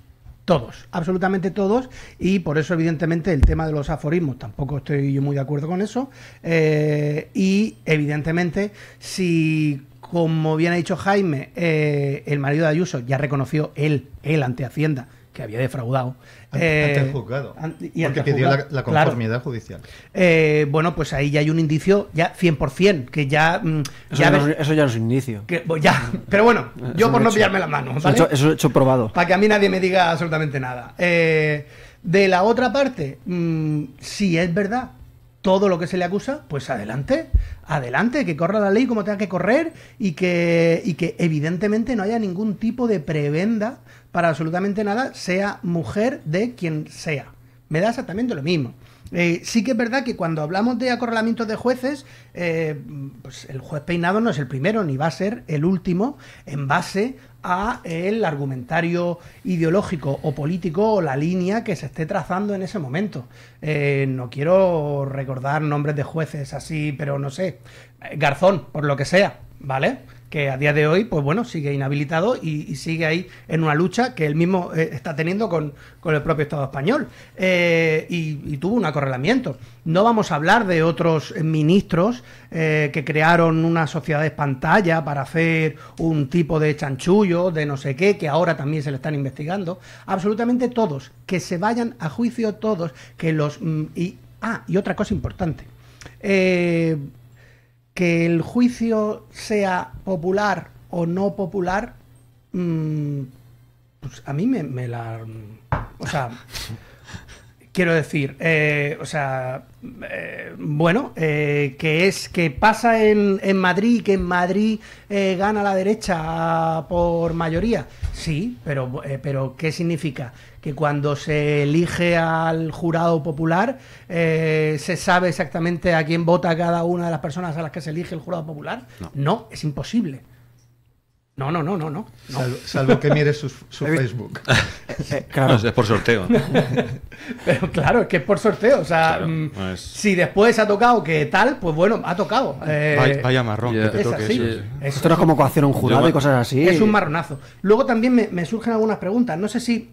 Speaker 2: Todos, absolutamente todos, y por eso evidentemente el tema de los aforismos tampoco estoy yo muy de acuerdo con eso, y evidentemente si, como bien ha dicho Jaime, el marido de Ayuso ya reconoció él ante Hacienda que había defraudado.
Speaker 3: Ante el juzgado. Porque pidió la conformidad judicial.
Speaker 2: Bueno, pues ahí ya hay un indicio ya 100%, que ya...
Speaker 1: Eso ya no es un indicio.
Speaker 2: Pero bueno, yo por no pillarme las manos, ¿vale?
Speaker 1: Eso hecho probado.
Speaker 2: Para que a mí nadie me diga absolutamente nada. De la otra parte, si es verdad todo lo que se le acusa, pues adelante, que corra la ley como tenga que correr y que evidentemente no haya ningún tipo de prebenda para absolutamente nada, sea mujer de quien sea. Me da exactamente lo mismo. Sí que es verdad que cuando hablamos de acorralamientos de jueces, pues el juez Peinado no es el primero ni va a ser el último en base a el argumentario ideológico o político o la línea que se esté trazando en ese momento. No quiero recordar nombres de jueces así, pero no sé, Garzón, por lo que sea, ¿vale? Que a día de hoy, pues bueno, sigue inhabilitado y sigue ahí en una lucha que él mismo está teniendo con el propio Estado español. Y tuvo un acorralamiento. No vamos a hablar de otros ministros que crearon una sociedad de pantalla para hacer un tipo de chanchullo, de no sé qué, que ahora también se le están investigando. Absolutamente todos. Que se vayan a juicio todos. Y otra cosa importante. Que el juicio sea popular o no popular, pues a mí me la... O sea, quiero decir, bueno, que pasa en Madrid, que en Madrid gana la derecha por mayoría. Sí, pero ¿qué significa? Que cuando se elige al jurado popular se sabe exactamente a quién vota cada una de las personas a las que se elige el jurado popular. No, es imposible. No.
Speaker 3: Salvo que mires su Facebook.
Speaker 5: Claro, es por sorteo.
Speaker 2: Pero claro, es que es por sorteo. O sea,
Speaker 5: claro,
Speaker 2: si después ha tocado que tal, pues bueno, ha tocado.
Speaker 4: Vaya marrón que te toque eso.
Speaker 1: Esto no es como coacción a un jurado y cosas así.
Speaker 2: Es un marronazo. Luego también me surgen algunas preguntas. No sé si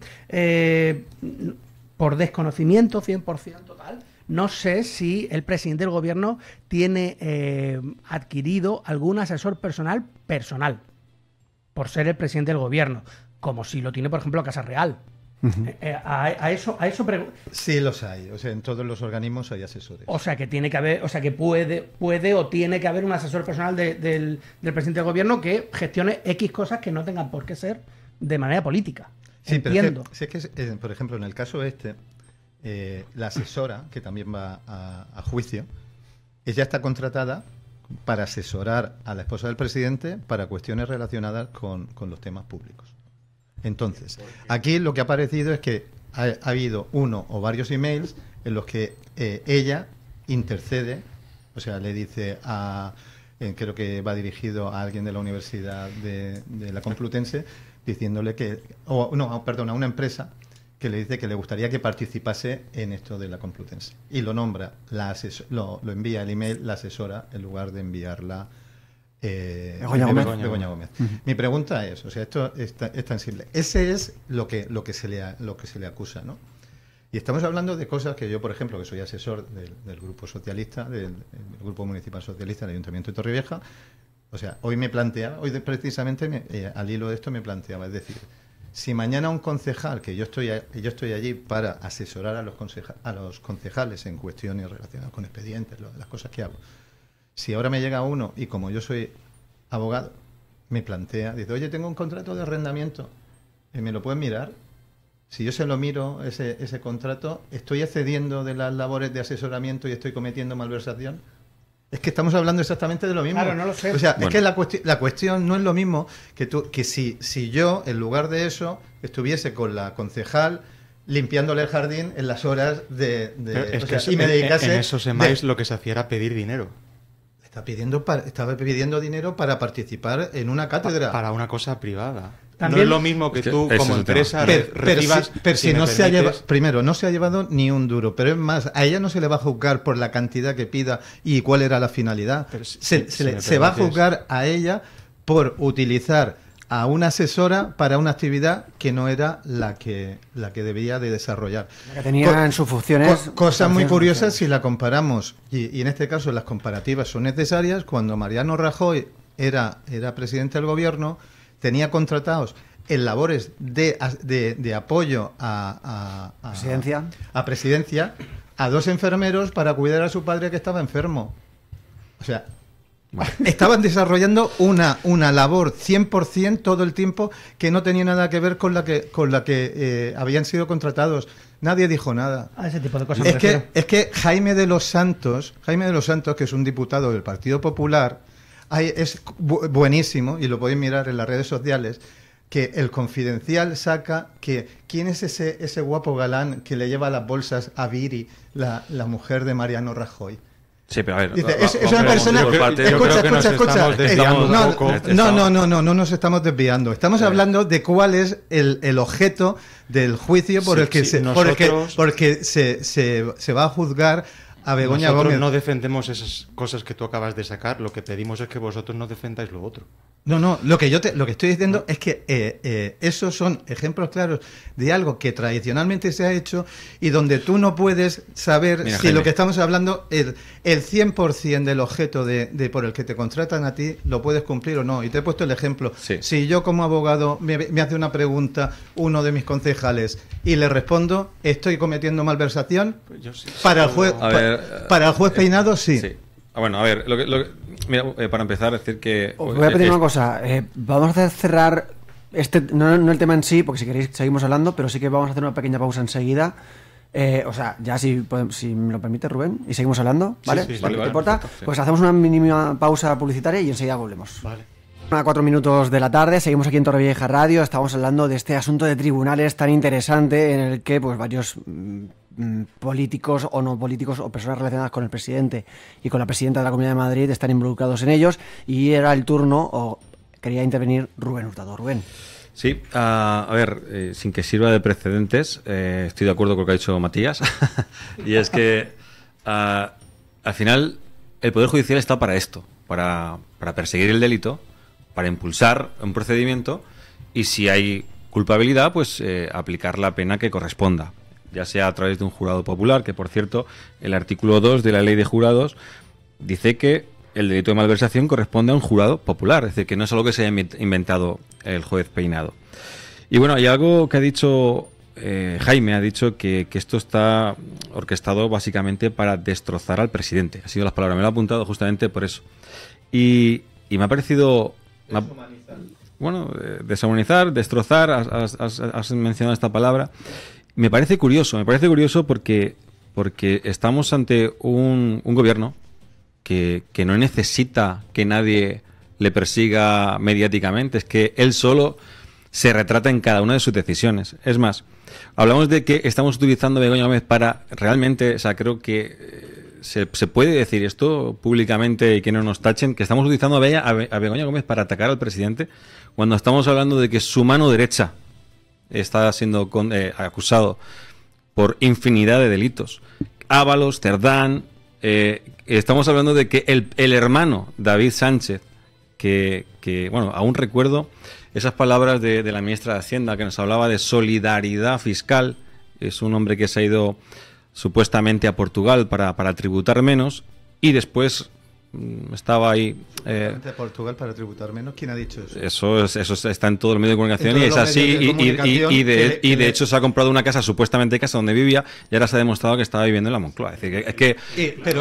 Speaker 2: por desconocimiento 100% total, no sé si el presidente del gobierno tiene adquirido algún asesor personal por ser el presidente del gobierno, como si lo tiene, por ejemplo, Casa Real. A eso
Speaker 3: sí los hay, o sea, en todos los organismos hay asesores.
Speaker 2: O sea, que tiene que haber, o sea, que puede o tiene que haber un asesor personal del presidente del gobierno que gestione X cosas que no tengan por qué ser de manera política.
Speaker 3: Sí,
Speaker 2: entiendo.
Speaker 3: Pero es que, por ejemplo, en el caso la asesora, que también va a juicio, ella está contratada para asesorar a la esposa del presidente para cuestiones relacionadas con los temas públicos. Entonces, aquí lo que ha aparecido es que ha habido uno o varios emails en los que ella intercede, o sea, le dice creo que va dirigido a alguien de la Universidad de la Complutense, diciéndole a una empresa que le dice que le gustaría que participase en esto de la Complutense. Y lo nombra, lo envía el email la asesora en lugar de enviarla Begoña Gómez. Mi pregunta es, o sea, esto es tan simple. Ese es lo que se le acusa, ¿no? Y estamos hablando de cosas que yo, por ejemplo, que soy asesor del Grupo Socialista, del Grupo Municipal Socialista del Ayuntamiento de Torrevieja, o sea, hoy precisamente al hilo de esto me planteaba, es decir, si mañana un concejal, que yo estoy allí para asesorar a los concejales en cuestiones relacionadas con expedientes, las cosas que hago, si ahora me llega uno y como yo soy abogado, me plantea, dice, oye, tengo un contrato de arrendamiento, ¿me lo puedes mirar? Si yo se lo miro, ese contrato, ¿estoy excediendo de las labores de asesoramiento y estoy cometiendo malversación? Es que estamos hablando exactamente de lo mismo.
Speaker 2: Claro, no lo sé.
Speaker 3: O sea,
Speaker 5: Bueno.
Speaker 3: es que la cuestión no es lo mismo que si yo, en lugar de eso, estuviese con la concejal limpiándole el jardín en las horas y me dedicase...
Speaker 4: En esos EMAIS lo que se hacía era pedir dinero.
Speaker 3: Estaba pidiendo dinero para participar en una cátedra.
Speaker 4: Para una cosa privada.
Speaker 2: También-
Speaker 4: No es lo mismo que
Speaker 5: Es que
Speaker 4: tú,
Speaker 5: ese
Speaker 4: como
Speaker 5: es el tema.
Speaker 4: empresa,
Speaker 3: Pero
Speaker 4: recibas...
Speaker 3: si
Speaker 4: me
Speaker 3: no se ha
Speaker 4: permites-
Speaker 3: llevado, primero, no se ha llevado ni un duro, pero es más, a ella no se le va a juzgar por la cantidad que pida y cuál era la finalidad.
Speaker 4: Pero si
Speaker 3: Se
Speaker 4: me
Speaker 3: va a
Speaker 4: permites-
Speaker 3: juzgar a ella por utilizar a una asesora para una actividad que no era la que debía de desarrollar.
Speaker 1: Que tenía en sus funciones.
Speaker 3: Cosas muy
Speaker 1: funciones.
Speaker 3: curiosas si la comparamos, y en este caso las comparativas son necesarias, cuando Mariano Rajoy era presidente del gobierno, tenía contratados en labores de apoyo a presidencia a 2 enfermeros para cuidar a su padre que estaba enfermo. O sea, estaban desarrollando una labor 100% todo el tiempo que no tenía nada que ver con la que habían sido contratados. Nadie dijo nada.
Speaker 2: A ese tipo de cosas me
Speaker 3: Es
Speaker 2: refiero.
Speaker 3: que Jaime de los Santos, que es un diputado del Partido Popular, es buenísimo, y lo podéis mirar en las redes sociales, que el Confidencial saca que quién es ese guapo galán que le lleva las bolsas a Viri, la mujer de Mariano Rajoy.
Speaker 5: Sí, pero a ver.
Speaker 3: Dice, es una
Speaker 5: vamos
Speaker 3: persona.
Speaker 5: por partes.
Speaker 4: Yo creo que nos
Speaker 3: Escucha.
Speaker 4: estamos desviando
Speaker 3: No,
Speaker 4: un poco.
Speaker 3: no nos estamos desviando. Estamos hablando de cuál es el objeto del juicio por
Speaker 4: Sí,
Speaker 3: el que
Speaker 4: sí,
Speaker 3: porque se va a juzgar a Begoña
Speaker 4: Nosotros
Speaker 3: Gómez.
Speaker 4: no defendemos esas cosas que tú acabas de sacar, lo que pedimos es que vosotros no defendáis lo otro.
Speaker 3: No, lo que estoy diciendo es que esos son ejemplos claros de algo que tradicionalmente se ha hecho y donde tú no puedes saber
Speaker 5: Mira,
Speaker 3: si
Speaker 5: Jaime.
Speaker 3: lo que estamos hablando, el 100% del objeto de por el que te contratan a ti, lo puedes cumplir o no. Y te he puesto el ejemplo.
Speaker 5: Sí.
Speaker 3: Si yo como abogado me hace una pregunta uno de mis concejales y le respondo, ¿estoy cometiendo malversación?
Speaker 4: Pues yo sí.
Speaker 3: Para el juez,
Speaker 5: A ver,
Speaker 3: para el juez Peinado, sí.
Speaker 5: Bueno, a ver, mira, para empezar, decir que...
Speaker 1: Os voy a pedir una cosa. Vamos a hacer cerrar no el tema en sí, porque si queréis seguimos hablando, pero sí que vamos a hacer una pequeña pausa enseguida. O sea, ya si me lo permite, Rubén, y seguimos hablando, ¿vale?
Speaker 4: sí,
Speaker 1: ¿Te
Speaker 5: vale,
Speaker 1: importa?
Speaker 5: perfecto, sí.
Speaker 1: Pues hacemos una mínima pausa publicitaria y enseguida volvemos.
Speaker 4: Vale.
Speaker 1: A 4 minutos de la tarde, seguimos aquí en Torrevieja Radio, estamos hablando de este asunto de tribunales tan interesante en el que pues varios políticos o no políticos o personas relacionadas con el presidente y con la presidenta de la Comunidad de Madrid están involucrados en ellos, y era el turno, o quería intervenir Rubén Hurtado. Rubén.
Speaker 5: Sí, a ver, sin que sirva de precedentes, estoy de acuerdo con lo que ha dicho Matías, y es que al final el Poder Judicial está para esto, para perseguir el delito, para impulsar un procedimiento y si hay culpabilidad, pues aplicar la pena que corresponda, ya sea a través de un jurado popular, que por cierto, el artículo 2 de la Ley de Jurados dice que el delito de malversación corresponde a un jurado popular, es decir, que no es algo que se haya inventado el juez Peinado. Y bueno, hay algo que ha dicho Jaime, ha dicho que esto está orquestado básicamente para destrozar al presidente. Ha sido las palabras, me lo he apuntado justamente por eso. Y me ha parecido... Bueno, deshumanizar, destrozar, has mencionado esta palabra. Me parece curioso porque estamos ante un gobierno que no necesita que nadie le persiga mediáticamente, es que él solo se retrata en cada una de sus decisiones. Es más, hablamos de que estamos utilizando a Begoña Gómez para realmente, o sea, creo que se puede decir esto públicamente y que no nos tachen, que estamos utilizando a Begoña Gómez para atacar al presidente, cuando estamos hablando de que su mano derecha está siendo acusado por infinidad de delitos. Ábalos, Cerdán, estamos hablando de que el hermano David Sánchez, que bueno, aún recuerdo esas palabras de la ministra de Hacienda que nos hablaba de solidaridad fiscal. Es un hombre que se ha ido supuestamente a Portugal para tributar menos y después estaba ahí...
Speaker 3: Portugal para tributar menos, ¿quién ha dicho eso?
Speaker 5: Eso está en todo el medio de comunicación y es así, y de hecho se ha comprado una casa, supuestamente casa donde vivía, y ahora se ha demostrado que estaba viviendo en la Moncloa. Es decir,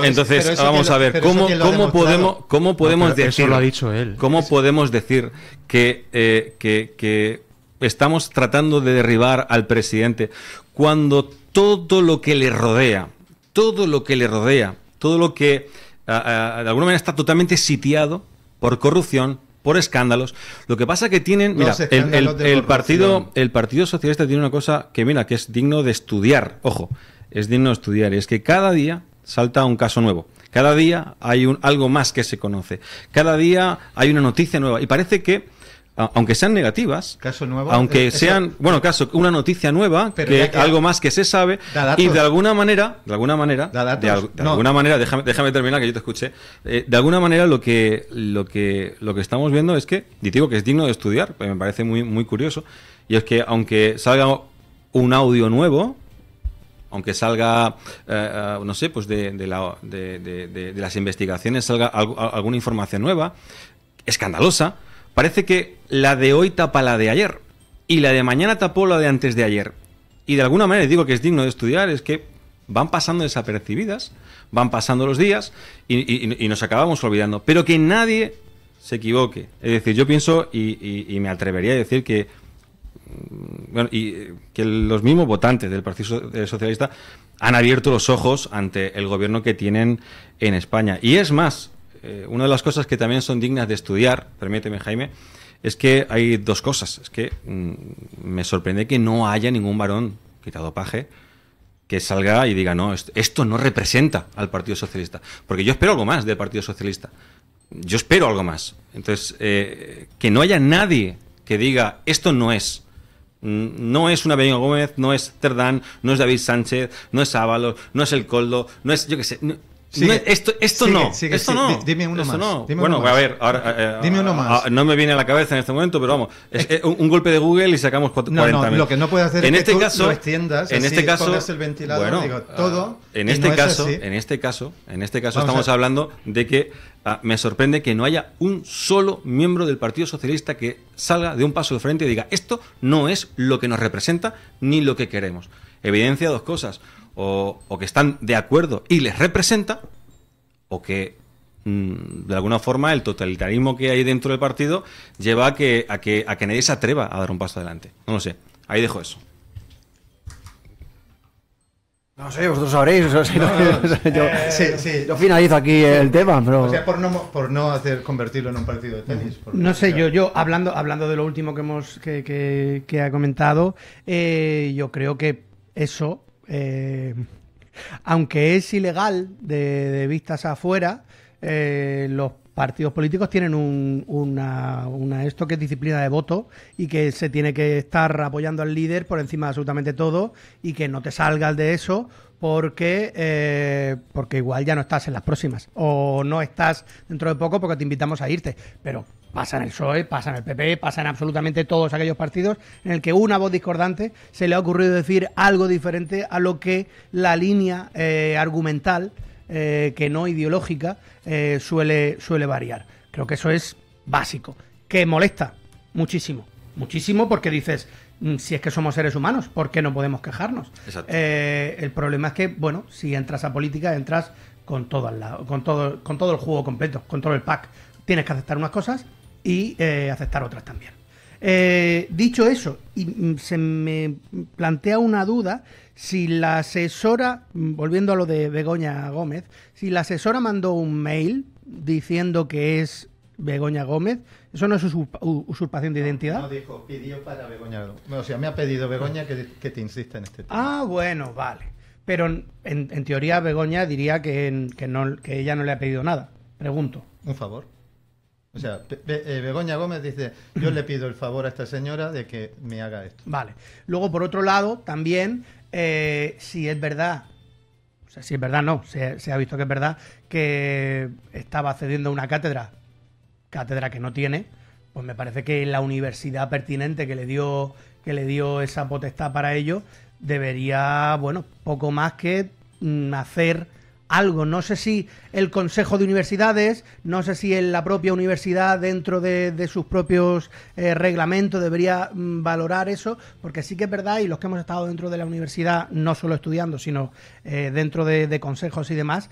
Speaker 5: entonces vamos a ver cómo podemos decir,
Speaker 4: eso lo ha dicho él.
Speaker 5: ¿Cómo podemos decir que estamos tratando de derribar al presidente cuando todo lo que le rodea, todo lo que de alguna manera está totalmente sitiado por corrupción, por escándalos. Lo que pasa que tienen... Mira, el Partido Socialista tiene una cosa que, mira, que es digno de estudiar. Ojo, es digno de estudiar. Y es que cada día salta un caso nuevo. Cada día hay algo más que se conoce. Cada día hay una noticia nueva. Y parece que, aunque sean negativas,
Speaker 3: caso nuevo,
Speaker 5: una noticia nueva, que algo más que se sabe, y de alguna manera, déjame terminar que yo te escuché, de alguna manera lo que estamos viendo es que, y digo que es digno de estudiar, me parece muy, muy curioso, y es que aunque salga un audio nuevo, aunque salga, no sé, pues de las investigaciones salga alguna información nueva, escandalosa, parece que la de hoy tapa la de ayer y la de mañana tapó la de antes de ayer. Y de alguna manera, digo que es digno de estudiar, es que van pasando desapercibidas, van pasando los días y nos acabamos olvidando. Pero que nadie se equivoque. Es decir, yo pienso y me atrevería a decir que, bueno, que los mismos votantes del Partido Socialista han abierto los ojos ante el gobierno que tienen en España. Y es más, una de las cosas que también son dignas de estudiar, permíteme, Jaime, es que hay dos cosas. Es que me sorprende que no haya ningún varón, quitado Paje, que salga y diga, no, esto no representa al Partido Socialista. Porque yo espero algo más del Partido Socialista. Yo espero algo más. Entonces, que no haya nadie que diga, esto no es. No es una Begoña Gómez, no es Cerdán, no es David Sánchez, no es Ábalos, no es El Coldo, no es, yo qué sé... Esto no.
Speaker 3: Dime uno más.
Speaker 5: No.
Speaker 3: Dime
Speaker 5: bueno,
Speaker 3: uno más.
Speaker 5: A ver, ahora,
Speaker 3: dime uno más.
Speaker 5: No me viene a la cabeza en este momento, pero vamos, es un golpe de Google y sacamos 40.000.
Speaker 3: No, lo que no puedes hacer
Speaker 5: en
Speaker 3: es
Speaker 5: este
Speaker 3: que
Speaker 5: caso,
Speaker 3: tú lo extiendas,
Speaker 5: en este caso,
Speaker 3: pongas el ventilador, digo, todo.
Speaker 5: En este caso estamos hablando de que me sorprende que no haya un solo miembro del Partido Socialista que salga de un paso de frente y diga, esto no es lo que nos representa ni lo que queremos. Evidencia dos cosas, o que están de acuerdo y les representa, o que de alguna forma el totalitarismo que hay dentro del partido lleva a que nadie se atreva a dar un paso adelante. No lo sé, ahí dejo eso.
Speaker 1: No sé, vosotros sabréis. Yo finalizo aquí el tema, pero...
Speaker 3: O sea, por no convertirlo en un partido de tenis.
Speaker 2: No sé, yo hablando de lo último que ha comentado, yo creo que eso... aunque es ilegal de vistas afuera, los partidos políticos tienen esto que es disciplina de voto y que se tiene que estar apoyando al líder por encima de absolutamente todo y que no te salgas de eso porque igual ya no estás en las próximas o no estás dentro de poco porque te invitamos a irte, pero pasa en el PSOE, pasa en el PP, pasa en absolutamente todos aquellos partidos en el que una voz discordante se le ha ocurrido decir algo diferente a lo que la línea argumental, que no ideológica, suele variar. Creo que eso es básico. Que molesta muchísimo, muchísimo, porque dices, si es que somos seres humanos, ¿por qué no podemos quejarnos? El problema es que, bueno, si entras a política, entras con todo al lado, con todo el juego completo, con todo el pack. Tienes que aceptar unas cosas y aceptar otras también. Dicho eso, y se me plantea una duda, si la asesora, volviendo a lo de Begoña Gómez, si la asesora mandó un mail diciendo que es Begoña Gómez, ¿eso no es usurpación de identidad?
Speaker 3: No dijo, pidió para Begoña. O sea, me ha pedido Begoña que te insista en este tema.
Speaker 2: Ah, bueno, vale. Pero en teoría Begoña diría que ella no le ha pedido nada. Pregunto.
Speaker 3: Un favor. O sea, Begoña Gómez dice, yo le pido el favor a esta señora de que me haga esto.
Speaker 2: Vale. Luego, por otro lado, también, si es verdad, o sea, si es verdad no, se ha visto que es verdad, que estaba accediendo a una cátedra que no tiene, pues me parece que la universidad pertinente que le dio esa potestad para ello, debería, bueno, poco más que hacer algo. No sé si el Consejo de Universidades, no sé si en la propia universidad dentro de sus propios reglamentos debería valorar eso, porque sí que es verdad, y los que hemos estado dentro de la universidad, no solo estudiando, sino dentro de consejos y demás,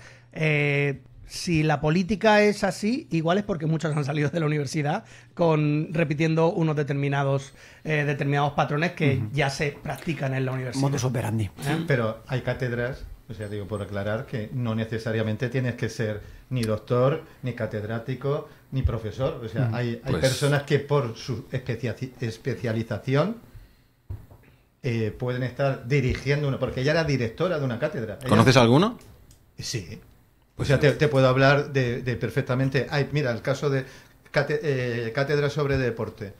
Speaker 2: Si la política es así, igual es porque muchos han salido de la universidad repitiendo unos determinados patrones que ya se practican en la universidad.
Speaker 1: Modus operandi.
Speaker 3: Pero hay cátedras, o sea, digo, por aclarar, que no necesariamente tienes que ser ni doctor, ni catedrático, ni profesor. O sea, hay
Speaker 5: Pues-
Speaker 3: personas que por su especialización pueden estar dirigiendo una, porque ella era directora de una cátedra.
Speaker 5: ¿Conoces alguno?
Speaker 3: Sí. O sea, te puedo hablar de perfectamente. Mira, el caso de cátedra sobre deporte.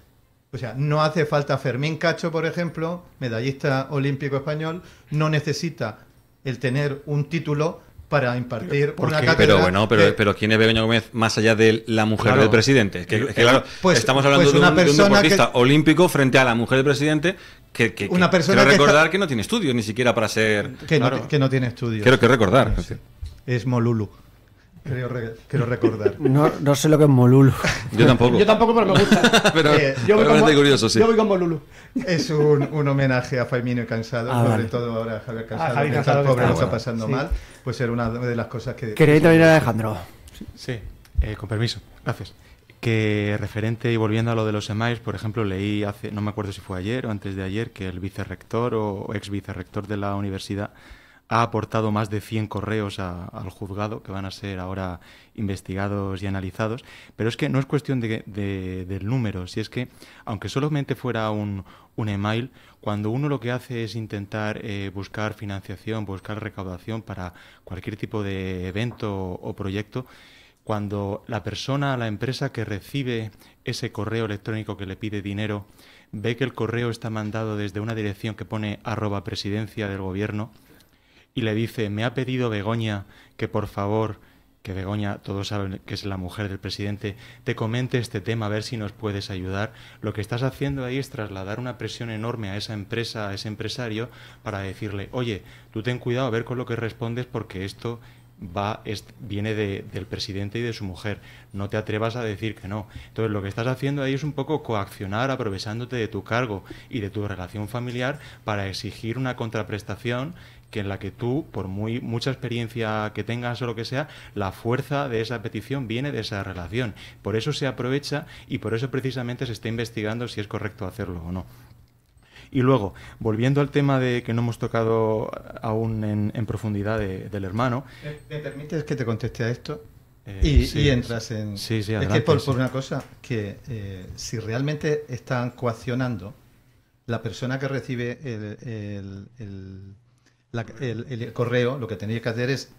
Speaker 3: O sea, no hace falta. Fermín Cacho, por ejemplo, medallista olímpico español, no necesita el tener un título para impartir una cátedra.
Speaker 5: Pero bueno, pero ¿quién es Begoña Gómez más allá de la mujer
Speaker 3: Claro.
Speaker 5: del presidente? Que claro,
Speaker 3: Pues-
Speaker 5: estamos hablando
Speaker 3: pues
Speaker 5: de
Speaker 3: una
Speaker 5: un
Speaker 3: persona
Speaker 5: deportista olímpico frente a la mujer del presidente que
Speaker 3: Una persona
Speaker 5: quiero
Speaker 3: que
Speaker 5: recordar que no tiene estudios ni siquiera para ser...
Speaker 3: que
Speaker 5: Claro.
Speaker 3: no tiene estudios.
Speaker 5: Quiero que recordar.
Speaker 3: Sí. Es Molulu. Quiero recordar.
Speaker 1: No sé lo que es Molulu.
Speaker 5: Yo tampoco.
Speaker 2: Yo tampoco, pero me gusta.
Speaker 5: Pero
Speaker 2: Yo voy
Speaker 5: me
Speaker 2: con
Speaker 5: parece curioso, sí.
Speaker 2: Yo voy con Molulu.
Speaker 3: Es un homenaje a Faimino y Cansado, sobre
Speaker 1: vale.
Speaker 3: todo ahora a Javier Cansado,
Speaker 2: Javier
Speaker 3: que
Speaker 2: Cansado,
Speaker 3: está pobre,
Speaker 2: que
Speaker 3: lo
Speaker 2: está
Speaker 3: está pasando
Speaker 2: sí.
Speaker 3: mal. Pues era una de las cosas que...
Speaker 1: ¿Queréis intervenir, Alejandro?
Speaker 4: Sí, con permiso, gracias. Que referente y volviendo a lo de los emails, por ejemplo, leí hace, no me acuerdo si fue ayer o antes de ayer, que el vicerrector o ex vicerrector de la universidad ha aportado más de 100 correos al juzgado que van a ser ahora investigados y analizados. Pero es que no es cuestión del número, si es que, aunque solamente fuera un email, cuando uno lo que hace es intentar buscar financiación, buscar recaudación para cualquier tipo de evento o proyecto, cuando la persona, la empresa que recibe ese correo electrónico que le pide dinero, ve que el correo está mandado desde una dirección que pone @presidencia del gobierno y le dice, me ha pedido Begoña que por favor, que Begoña, todos saben que es la mujer del presidente, te comente este tema a ver si nos puedes ayudar, lo que estás haciendo ahí es trasladar una presión enorme a esa empresa, a ese empresario, para decirle, oye, tú ten cuidado a ver con lo que respondes porque esto viene del presidente y de su mujer, no te atrevas a decir que no. Entonces lo que estás haciendo ahí es un poco coaccionar, aprovechándote de tu cargo y de tu relación familiar para exigir una contraprestación que en la que tú, por mucha experiencia que tengas o lo que sea, la fuerza de esa petición viene de esa relación. Por eso se aprovecha y por eso precisamente se está investigando si es correcto hacerlo o no. Y luego, volviendo al tema de que no hemos tocado aún en profundidad del hermano.
Speaker 3: ¿Me permites que te conteste a esto?
Speaker 4: Sí,
Speaker 3: y entras en...
Speaker 4: Sí,
Speaker 3: es
Speaker 4: adelante,
Speaker 3: que por
Speaker 4: sí.
Speaker 3: una cosa, que si realmente están coaccionando, la persona que recibe el correo, lo que tenéis que hacer es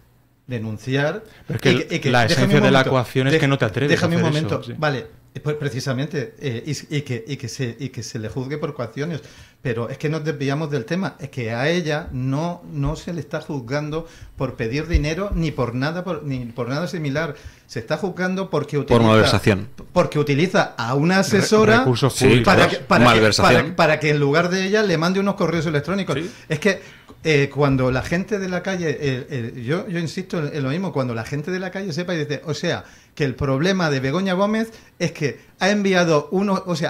Speaker 3: denunciar.
Speaker 4: Pero es que la
Speaker 3: déjame
Speaker 4: esencia
Speaker 3: un
Speaker 4: de la
Speaker 3: momento,
Speaker 4: coacción es que no te atreves
Speaker 3: Déjame
Speaker 4: a
Speaker 3: un
Speaker 4: hacer
Speaker 3: momento.
Speaker 4: eso, sí.
Speaker 3: Vale, pues precisamente, y que se le juzgue por coacciones. Pero es que nos desviamos del tema. Es que a ella no se le está juzgando por pedir dinero ni por nada similar. Se está juzgando porque utiliza,
Speaker 5: Por malversación.
Speaker 3: porque utiliza a una asesora
Speaker 4: recursos
Speaker 5: Sí,
Speaker 4: públicos.
Speaker 5: malversación.
Speaker 3: para que en lugar de ella le mande unos correos electrónicos.
Speaker 5: Sí.
Speaker 3: Es que cuando la gente de la calle, yo insisto en lo mismo, cuando la gente de la calle sepa y dice, o sea, que el problema de Begoña Gómez es que ha enviado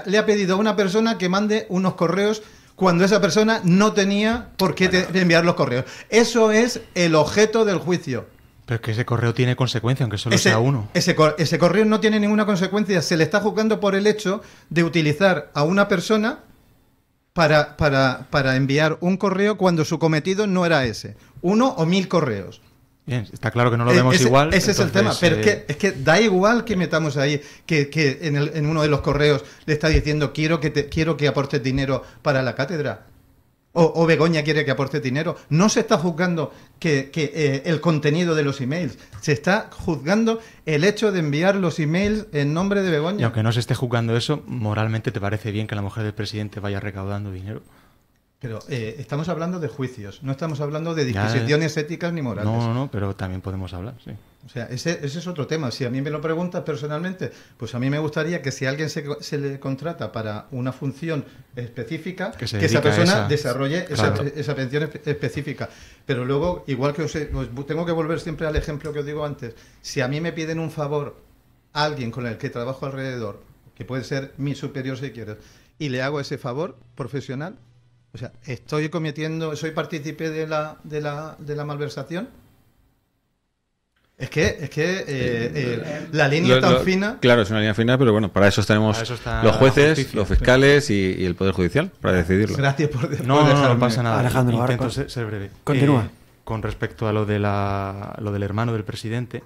Speaker 3: le ha pedido a una persona que mande unos correos cuando esa persona no tenía por qué enviar los correos. Eso es el objeto del juicio.
Speaker 4: Pero es que ese correo tiene consecuencia, aunque solo sea uno.
Speaker 3: Ese correo no tiene ninguna consecuencia. Se le está juzgando por el hecho de utilizar a una persona para enviar un correo cuando su cometido no era ese. 1 o 1000 correos.
Speaker 4: Bien, está claro que no lo vemos igual.
Speaker 3: Ese es el tema.
Speaker 4: entonces,
Speaker 3: Pero es que da igual que metamos ahí que en uno de los correos le está diciendo quiero que aportes dinero para la cátedra. O Begoña quiere que aporte dinero. No se está juzgando que el contenido de los emails. Se está juzgando el hecho de enviar los emails en nombre de Begoña.
Speaker 4: Y aunque no se esté juzgando eso, moralmente te parece bien que la mujer del presidente vaya recaudando dinero.
Speaker 3: Pero estamos hablando de juicios, no estamos hablando de
Speaker 4: Ya,
Speaker 3: disquisiciones éticas ni morales.
Speaker 4: No, pero también podemos hablar, sí.
Speaker 3: O sea, ese es otro tema. Si a mí me lo preguntas personalmente, pues a mí me gustaría que si a alguien se le contrata para una función específica,
Speaker 4: Que se
Speaker 3: que esa
Speaker 4: dedica a
Speaker 3: persona
Speaker 4: esa.
Speaker 3: desarrolle
Speaker 4: Claro.
Speaker 3: esa pensión específica. Pero luego, igual que os tengo que volver siempre al ejemplo que os digo antes, si a mí me piden un favor a alguien con el que trabajo alrededor, que puede ser mi superior si quieres, y le hago ese favor profesional, o sea, soy partícipe de la malversación. Es que la línea tan fina...
Speaker 5: Claro, es una línea fina, pero bueno, para eso tenemos los jueces, los fiscales y el Poder Judicial para decidirlo.
Speaker 3: Gracias por dejarme.
Speaker 4: No pasa nada.
Speaker 1: Alejandro,
Speaker 4: intento ser breve.
Speaker 1: Continúa.
Speaker 4: Con respecto a lo del hermano del presidente,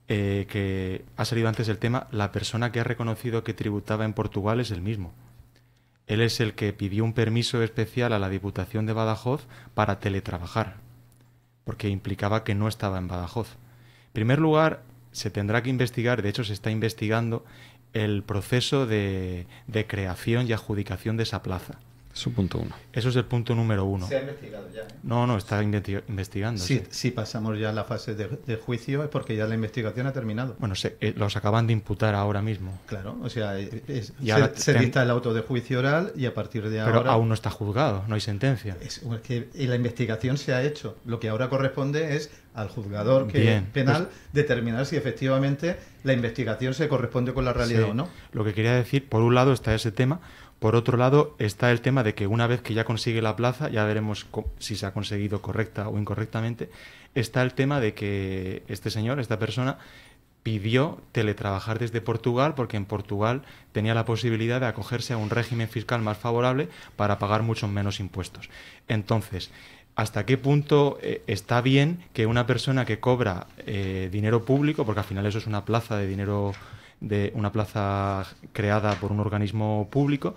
Speaker 4: que ha salido antes el tema, la persona que ha reconocido que tributaba en Portugal es el mismo. Él es el que pidió un permiso especial a la Diputación de Badajoz para teletrabajar, porque implicaba que no estaba en Badajoz. En primer lugar, se tendrá que investigar, de hecho se está investigando, el proceso de creación y adjudicación de esa plaza.
Speaker 5: Su punto 1.
Speaker 4: Eso es el punto número 1.
Speaker 3: Se ha investigado ya.
Speaker 4: No, está investigando.
Speaker 3: Si pasamos ya a la fase de juicio es porque ya la investigación ha terminado.
Speaker 4: Bueno, los acaban de imputar ahora mismo.
Speaker 3: Claro, o sea,
Speaker 4: se
Speaker 3: dicta el auto de juicio oral y a partir de ahora...
Speaker 4: Pero aún no está juzgado, no hay sentencia.
Speaker 3: Y la investigación se ha hecho. Lo que ahora corresponde es al juzgador penal determinar si efectivamente la investigación se corresponde con la realidad o no.
Speaker 4: Lo que quería decir, por un lado está ese tema, por otro lado está el tema de que una vez que ya consigue la plaza, ya veremos si se ha conseguido correcta o incorrectamente, está el tema de que esta persona, pidió teletrabajar desde Portugal porque en Portugal tenía la posibilidad de acogerse a un régimen fiscal más favorable para pagar muchos menos impuestos. Entonces, ¿hasta qué punto está bien que una persona que cobra dinero público, porque al final eso es una plaza de dinero, de una plaza creada por un organismo público,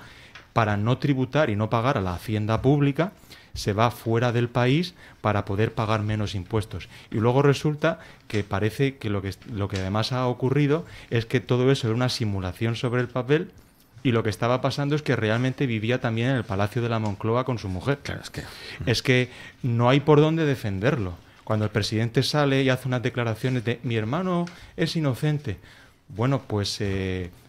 Speaker 4: para no tributar y no pagar a la hacienda pública, se va fuera del país para poder pagar menos impuestos? Y luego resulta que parece que lo que además ha ocurrido es que todo eso era una simulación sobre el papel, y lo que estaba pasando es que realmente vivía también en el Palacio de la Moncloa con su mujer. Claro, es que no hay por dónde defenderlo. Cuando el presidente sale y hace unas declaraciones de mi hermano es inocente, bueno, pues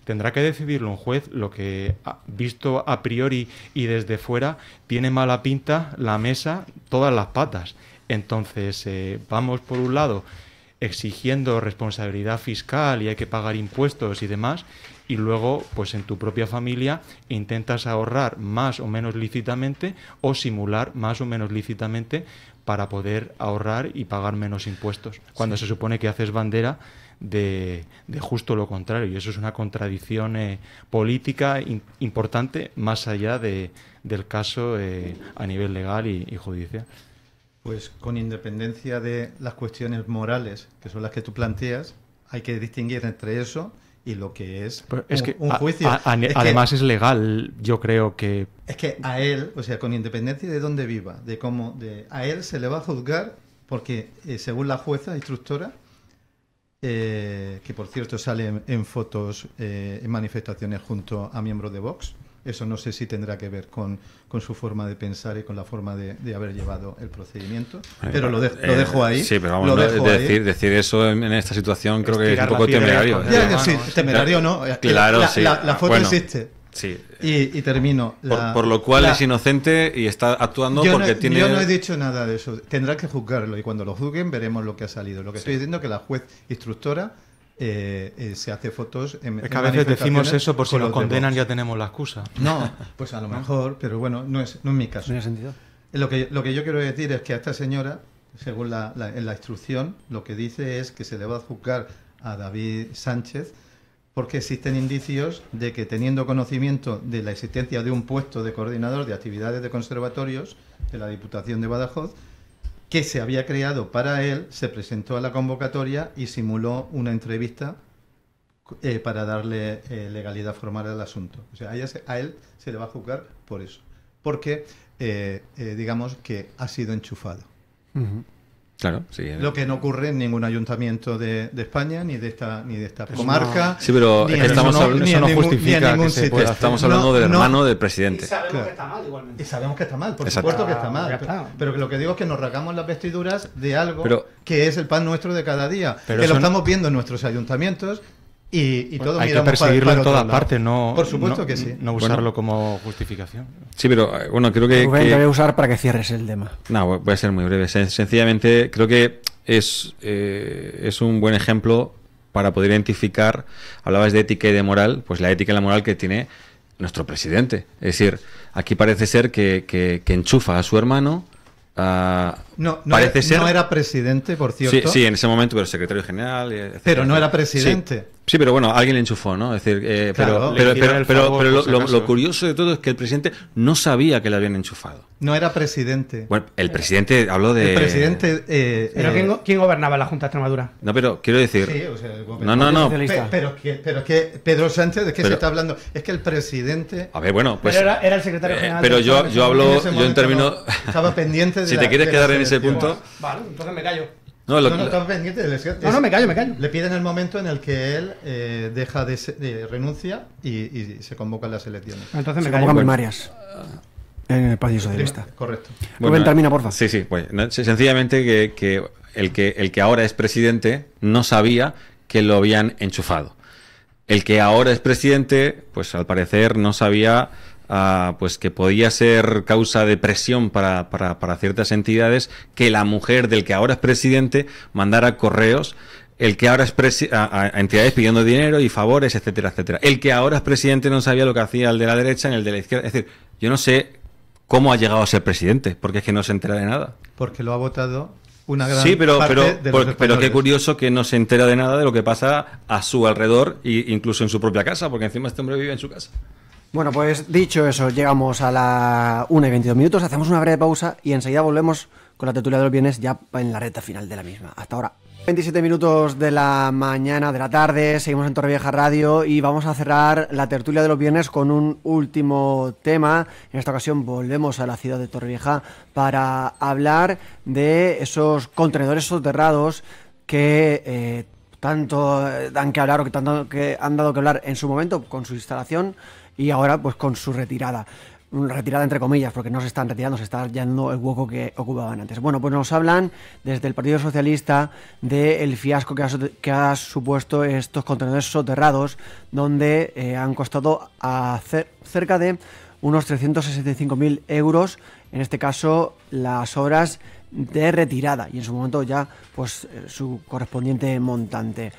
Speaker 4: tendrá que decidirlo un juez. Lo que, visto a priori y desde fuera, tiene mala pinta la mesa, todas las patas. Entonces, vamos por un lado exigiendo responsabilidad fiscal y hay que pagar impuestos y demás, y luego, pues en tu propia familia intentas ahorrar más o menos lícitamente o simular más o menos lícitamente para poder ahorrar y pagar menos impuestos, cuando se supone que haces bandera de justo lo contrario, y eso es una contradicción política importante más allá del caso a nivel legal y judicial.
Speaker 3: Pues con independencia de las cuestiones morales, que son las que tú planteas, hay que distinguir entre eso y lo que es un juicio.
Speaker 4: Además es legal, yo creo que...
Speaker 3: Es que a él, o sea, con independencia de dónde viva, a él se le va a juzgar porque, según la jueza instructora, que por cierto sale en fotos en manifestaciones junto a miembros de Vox, eso no sé si tendrá que ver con su forma de pensar y con la forma de haber llevado el procedimiento, pero lo dejo ahí.
Speaker 5: Sí, pero vamos, decir eso en esta situación creo que es un poco temerario.
Speaker 3: Sí, temerario no.
Speaker 5: Claro,
Speaker 3: la foto existe.
Speaker 5: Sí.
Speaker 3: Y termino.
Speaker 5: Por lo cual es inocente y está actuando porque tiene...
Speaker 3: Yo no he dicho nada de eso. Tendrá que juzgarlo y cuando lo juzguen veremos lo que ha salido. Lo que estoy diciendo es que la juez instructora se hace fotos
Speaker 4: es que a veces decimos eso por si nos condenan ya tenemos la excusa.
Speaker 3: No, pues a lo mejor, pero bueno, no es mi caso.
Speaker 1: ¿Tiene sentido?
Speaker 3: Lo que yo quiero decir es que a esta señora, según en la instrucción, lo que dice es que se le va a juzgar a David Sánchez porque existen indicios de que, teniendo conocimiento de la existencia de un puesto de coordinador de actividades de conservatorios de la Diputación de Badajoz, que se había creado para él, se presentó a la convocatoria y simuló una entrevista para darle legalidad formal al asunto. O sea, a él se le va a juzgar por eso, porque digamos que ha sido enchufado.
Speaker 5: Uh-huh. Claro, sí.
Speaker 3: Lo que no ocurre en ningún ayuntamiento de España, ni de esta comarca.
Speaker 5: Sí, pero
Speaker 3: estamos
Speaker 5: hablando del hermano del presidente.
Speaker 2: Y sabemos que está mal igualmente.
Speaker 3: Y sabemos que está mal, por
Speaker 5: Exacto.
Speaker 3: supuesto que está mal. Pero que lo que digo es que nos rasgamos las vestiduras de algo que es el pan nuestro de cada día. Que lo estamos viendo en nuestros ayuntamientos. Y todos
Speaker 4: hay
Speaker 3: miramos
Speaker 4: que perseguirlo
Speaker 3: para
Speaker 4: en todas partes, no,
Speaker 3: por supuesto que sí.
Speaker 4: No usarlo como justificación.
Speaker 5: Sí, pero bueno, creo que...
Speaker 1: Rubén, te voy a usar para que cierres el tema.
Speaker 5: No, voy a ser muy breve. Sencillamente, creo que es un buen ejemplo para poder identificar, hablabas de ética y de moral, pues la ética y la moral que tiene nuestro presidente. Es decir, aquí parece ser que enchufa a su hermano parece ser...
Speaker 3: No era presidente, por cierto.
Speaker 5: Sí, en ese momento, pero secretario general... etcétera.
Speaker 3: Pero no era presidente.
Speaker 5: Sí. Sí, pero bueno, alguien le enchufó, ¿no? Es decir,
Speaker 3: Claro,
Speaker 5: pero lo curioso de todo es que el presidente no sabía que le habían enchufado.
Speaker 3: No era presidente.
Speaker 5: Bueno, el presidente habló de...
Speaker 3: El presidente...
Speaker 2: ¿Pero quién gobernaba la Junta de Extremadura?
Speaker 5: No, pero quiero decir...
Speaker 3: Sí, o sea,
Speaker 5: No.
Speaker 3: Pero que Pedro Sánchez, ¿de qué se está hablando? Es que el presidente...
Speaker 5: A ver, bueno, pues...
Speaker 2: Pero era el secretario general.
Speaker 5: Pero yo hablo, yo en términos...
Speaker 3: Estaba pendiente de
Speaker 5: Si te quieres quedar en ese punto...
Speaker 2: Vale, entonces me callo.
Speaker 5: No,
Speaker 3: estaba pendiente
Speaker 2: No, me callo.
Speaker 3: Le piden el momento en el que él deja de renuncia y se convocan las elecciones.
Speaker 2: Entonces
Speaker 1: Se
Speaker 2: me callo.
Speaker 1: convocan primarias en el Partido Socialista.
Speaker 3: Correcto.
Speaker 1: Rubén, termina, porfa.
Speaker 5: Sí, pues sencillamente que el que ahora es presidente no sabía que lo habían enchufado. El que ahora es presidente, pues al parecer no sabía pues que podía ser causa de presión para ciertas entidades que la mujer del que ahora es presidente mandara correos, el que ahora es a entidades pidiendo dinero y favores, etcétera, etcétera. El que ahora es presidente no sabía lo que hacía el de la derecha en el de la izquierda. Es decir, yo no sé cómo ha llegado a ser presidente, porque es que no se entera de nada.
Speaker 3: Porque lo ha votado una gran
Speaker 5: sí, pero
Speaker 3: españoles.
Speaker 5: qué curioso que no se entera de nada de lo que pasa a su alrededor e incluso en su propia casa, porque encima este hombre vive en su casa.
Speaker 1: Bueno, pues dicho eso, llegamos a la 1:22, hacemos una breve pausa y enseguida volvemos con la tertulia de los bienes ya en la recta final de la misma. Hasta ahora. 27 minutos de la mañana, de la tarde, seguimos en Torrevieja Radio y vamos a cerrar la tertulia de los bienes con un último tema. En esta ocasión volvemos a la ciudad de Torrevieja para hablar de esos contenedores soterrados que tanto dan que hablar o que tanto que han dado que hablar en su momento con su instalación y ahora pues con su retirada. Una retirada entre comillas, porque no se están retirando, se está llenando el hueco que ocupaban antes. Bueno, pues nos hablan desde el Partido Socialista del fiasco que ha supuesto estos contenedores soterrados, donde han costado cerca de unos 365.000 euros, en este caso las obras de retirada y en su momento ya pues su correspondiente montante.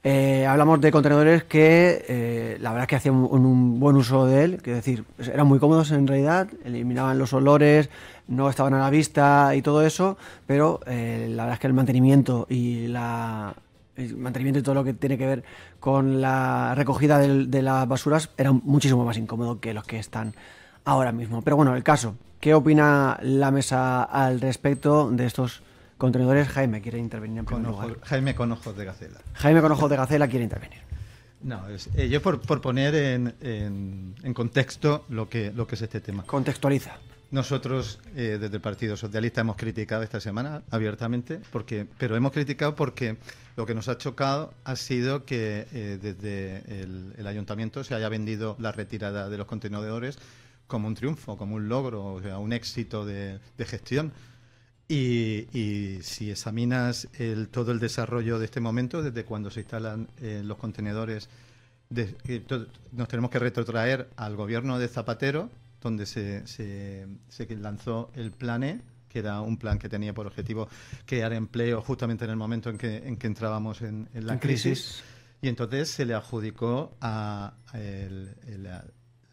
Speaker 1: Hablamos de contenedores que la verdad es que hacían un buen uso de él, que es decir, eran muy cómodos en realidad, eliminaban los olores, no estaban a la vista y todo eso, pero la verdad es que el mantenimiento y todo lo que tiene que ver con la recogida de las basuras era muchísimo más incómodo que los que están ahora mismo. Pero bueno, el caso, ¿qué opina la mesa al respecto de estos contenedores? Jaime quiere intervenir en primer lugar.
Speaker 3: Jaime con ojos de gacela.
Speaker 1: Jaime con ojos de gacela quiere intervenir.
Speaker 3: No, yo por poner en contexto lo que es este tema.
Speaker 1: Contextualiza.
Speaker 3: Nosotros desde el Partido Socialista hemos criticado esta semana abiertamente, pero hemos criticado porque lo que nos ha chocado ha sido que desde el Ayuntamiento se haya vendido la retirada de los contenedores como un triunfo, como un logro, o sea, un éxito de gestión. Y si examinas todo el desarrollo de este momento, desde cuando se instalan los contenedores, nos tenemos que retrotraer al gobierno de Zapatero, donde se lanzó el Plan E, que era un plan que tenía por objetivo crear empleo justamente en el momento en que entrábamos en la crisis. Y entonces se le adjudicó a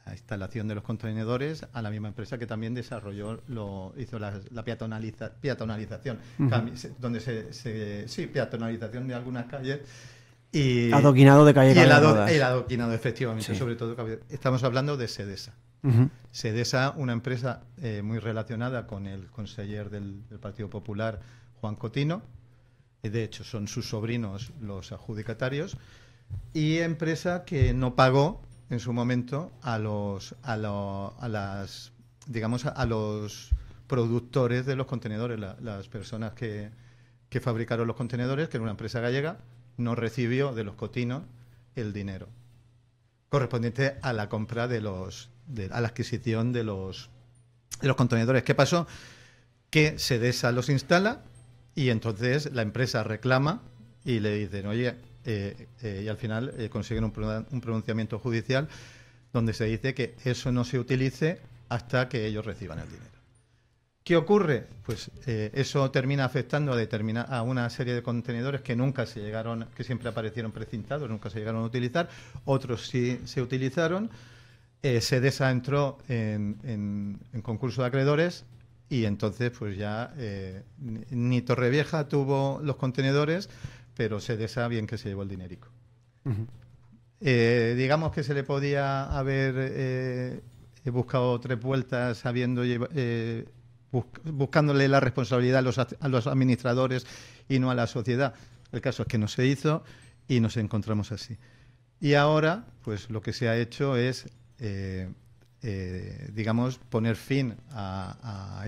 Speaker 3: la instalación de los contenedores a la misma empresa que también desarrolló, hizo la peatonalización, peatonalización de algunas calles. Y
Speaker 1: adoquinado de calle.
Speaker 3: Y el adoquinado, efectivamente, sí. Sobre todo estamos hablando de Sedesa.
Speaker 1: Uh-huh.
Speaker 3: Sedesa, una empresa muy relacionada con el conseller del Partido Popular, Juan Cotino. De hecho, son sus sobrinos los adjudicatarios. Y empresa que no pagó en su momento a los productores de los contenedores, las personas que fabricaron los contenedores, que era una empresa gallega, no recibió de los Cotinos el dinero correspondiente a la compra a la adquisición de los contenedores. ¿Qué pasó? Que Sedesa los instala y entonces la empresa reclama y le dicen, oye, y al final consiguen un pronunciamiento judicial donde se dice que eso no se utilice hasta que ellos reciban el dinero. ¿Qué ocurre? Pues eso termina afectando a una serie de contenedores que que siempre aparecieron precintados, nunca se llegaron a utilizar, otros sí se utilizaron. Sedesa entró en concurso de acreedores y entonces pues ya ni Torrevieja tuvo los contenedores, pero Sedesa bien que se llevó el dinerico. Digamos que se le podía haber buscado 3 vueltas buscándole la responsabilidad a los administradores y no a la sociedad. El caso es que no se hizo y nos encontramos así. Y ahora, pues lo que se ha hecho es, digamos, poner fin a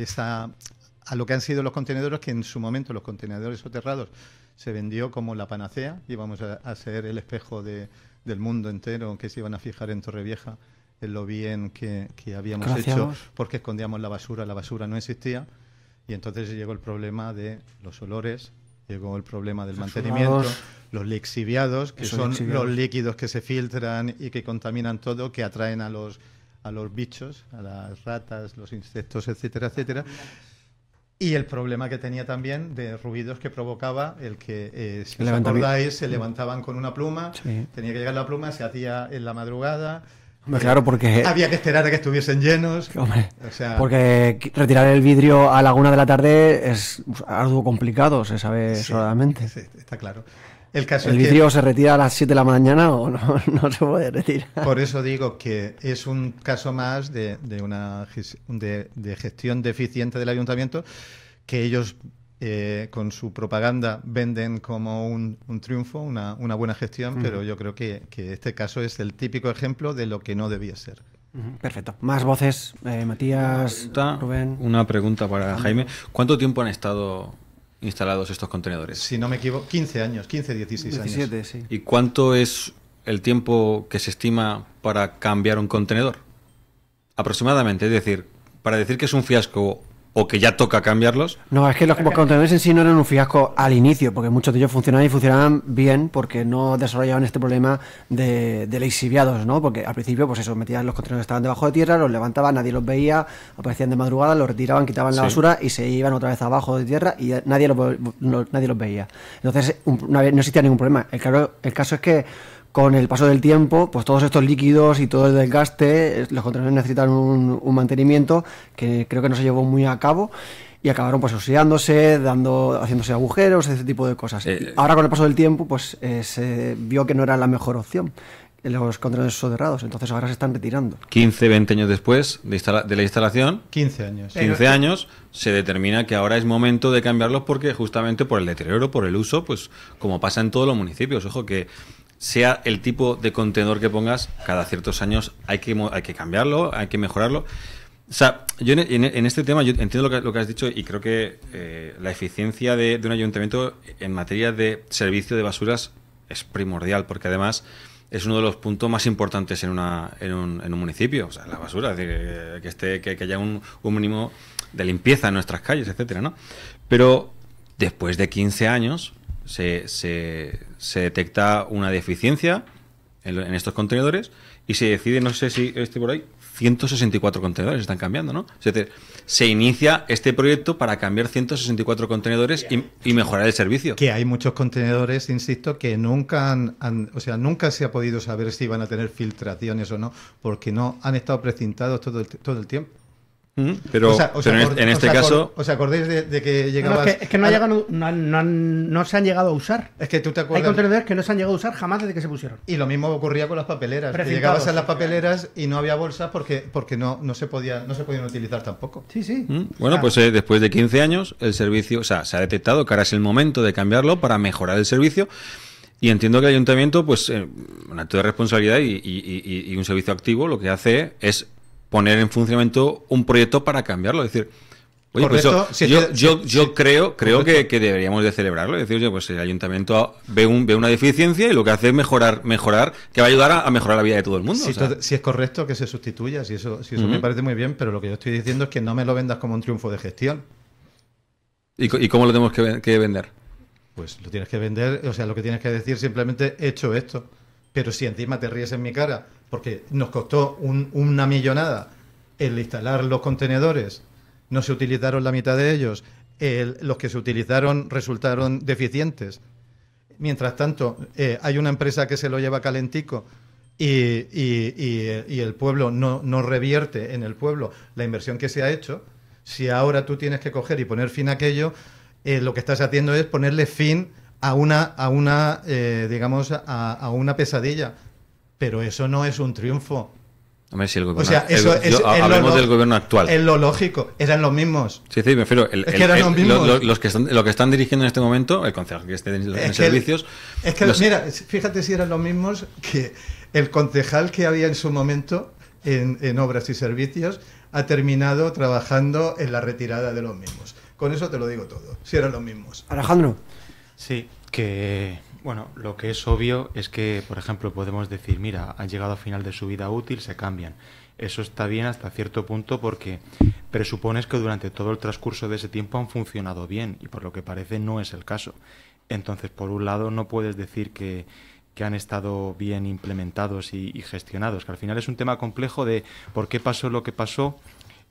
Speaker 3: lo que han sido los contenedores, que en su momento los contenedores soterrados se vendió como la panacea, íbamos a ser el espejo del mundo entero, que se iban a fijar en Torrevieja en lo bien que habíamos hecho, porque escondíamos la basura no existía, y entonces llegó el problema de los olores, llegó el problema del mantenimiento, los lixiviados, que son los líquidos que se filtran y que contaminan todo, que atraen a los bichos, a las ratas, los insectos, etcétera, etcétera. Y el problema que tenía también de ruidos que provocaba el que, si os acordáis, se levantaban con una pluma, tenía que llegar la pluma, se hacía en la madrugada.
Speaker 1: Claro, porque
Speaker 3: había que esperar a que estuviesen llenos.
Speaker 1: Hombre, o sea, porque retirar el vidrio a la 1 de la tarde es algo complicado, se sabe solamente.
Speaker 3: Sí, está claro. El
Speaker 1: vidrio se retira a las 7 de la mañana o no se puede retirar.
Speaker 3: Por eso digo que es un caso más de gestión deficiente del ayuntamiento, que ellos con su propaganda venden como un triunfo, una buena gestión, pero yo creo que este caso es el típico ejemplo de lo que no debía ser.
Speaker 1: Perfecto. Más voces, Matías, Rubén.
Speaker 5: Una pregunta para Jaime. ¿Cuánto tiempo han estado instalados estos contenedores?
Speaker 3: Si no me equivoco, 15 años, 16 años.
Speaker 1: 17, sí.
Speaker 5: ¿Y cuánto es el tiempo que se estima para cambiar un contenedor? Aproximadamente, es decir, para decir que es un fiasco o que ya toca cambiarlos.
Speaker 1: No, es que los contenedores en sí no eran un fiasco al inicio, porque muchos de ellos funcionaban bien porque no desarrollaban este problema de lixiviados, ¿no? Porque al principio, pues eso, metían los contenedores, estaban debajo de tierra, los levantaban, nadie los veía, aparecían de madrugada, los retiraban, quitaban la basura y se iban otra vez abajo de tierra y nadie los veía. Entonces, no existía ningún problema. El caso es que con el paso del tiempo, pues todos estos líquidos y todo el desgaste, los contenedores necesitan un mantenimiento que creo que no se llevó muy a cabo y acabaron pues oxidándose, haciéndose agujeros, ese tipo de cosas. Ahora con el paso del tiempo, pues se vio que no era la mejor opción los contenedores soterrados, entonces ahora se están retirando.
Speaker 5: 15, 20 años después de la instalación,
Speaker 3: 15 años.
Speaker 5: 15 años, se determina que ahora es momento de cambiarlos porque justamente por el deterioro, por el uso, pues como pasa en todos los municipios. Ojo que sea el tipo de contenedor que pongas, cada ciertos años hay que cambiarlo, hay que mejorarlo. O sea, yo en este tema yo entiendo lo que has dicho y creo que la eficiencia de un ayuntamiento en materia de servicio de basuras es primordial, porque además es uno de los puntos más importantes en un municipio, o sea, la basura, es decir, que haya un mínimo de limpieza en nuestras calles, etcétera, ¿no? Pero después de 15 años se detecta una deficiencia en estos contenedores y se decide, no sé si por ahí, 164 contenedores están cambiando, ¿no? Es decir, se inicia este proyecto para cambiar 164 contenedores y mejorar el servicio.
Speaker 3: Que hay muchos contenedores, insisto, que nunca nunca se ha podido saber si van a tener filtraciones o no, porque no han estado precintados todo el tiempo.
Speaker 5: Pero en este caso...
Speaker 3: ¿Os acordáis de que llegabas...?
Speaker 2: Es que no se han llegado a usar.
Speaker 3: Es que tú te acuerdas...
Speaker 2: Hay contenedores que no se han llegado a usar jamás desde que se pusieron.
Speaker 3: Y lo mismo ocurría con las papeleras. Que llegabas a las papeleras y no había bolsas porque no se podían utilizar tampoco.
Speaker 2: Sí.
Speaker 5: Bueno, pues después de 15 años el servicio... O sea, se ha detectado que ahora es el momento de cambiarlo para mejorar el servicio. Y entiendo que el ayuntamiento, pues, un acto de responsabilidad y un servicio activo, lo que hace es poner en funcionamiento un proyecto para cambiarlo. Es decir, oye,
Speaker 3: correcto,
Speaker 5: pues yo creo que deberíamos de celebrarlo. Es decir, oye, pues el ayuntamiento ve una deficiencia y lo que hace es mejorar, que va a ayudar a mejorar la vida de todo el mundo.
Speaker 3: Si es correcto que se sustituya, si eso me parece muy bien, pero lo que yo estoy diciendo es que no me lo vendas como un triunfo de gestión.
Speaker 5: ¿Y cómo lo tenemos que vender?
Speaker 3: Pues lo tienes que vender, o sea, lo que tienes que decir simplemente he hecho esto. Pero si encima te ríes en mi cara, porque nos costó una millonada el instalar los contenedores, no se utilizaron la mitad de ellos, los que se utilizaron resultaron deficientes. Mientras tanto, hay una empresa que se lo lleva calentico y el pueblo no revierte en el pueblo la inversión que se ha hecho. Si ahora tú tienes que coger y poner fin a aquello, lo que estás haciendo es ponerle fin a una digamos, a una pesadilla. Pero eso no es un triunfo.
Speaker 5: Hombre, si el gobierno,
Speaker 3: O sea, eso
Speaker 5: hablemos del gobierno actual.
Speaker 3: Es lo lógico, eran los mismos.
Speaker 5: Sí, me refiero.
Speaker 3: Es que eran los mismos.
Speaker 5: Lo que están dirigiendo en este momento, el concejal que esté en servicios.
Speaker 3: Mira, fíjate si eran los mismos que el concejal que había en su momento en obras y servicios ha terminado trabajando en la retirada de los mismos. Con eso te lo digo todo, si eran los mismos.
Speaker 1: Alejandro.
Speaker 4: Sí, que bueno, lo que es obvio es que, por ejemplo, podemos decir, mira, han llegado a final de su vida útil, se cambian. Eso está bien hasta cierto punto porque presupones que durante todo el transcurso de ese tiempo han funcionado bien y por lo que parece no es el caso. Entonces, por un lado, no puedes decir que han estado bien implementados y gestionados, que al final es un tema complejo de por qué pasó lo que pasó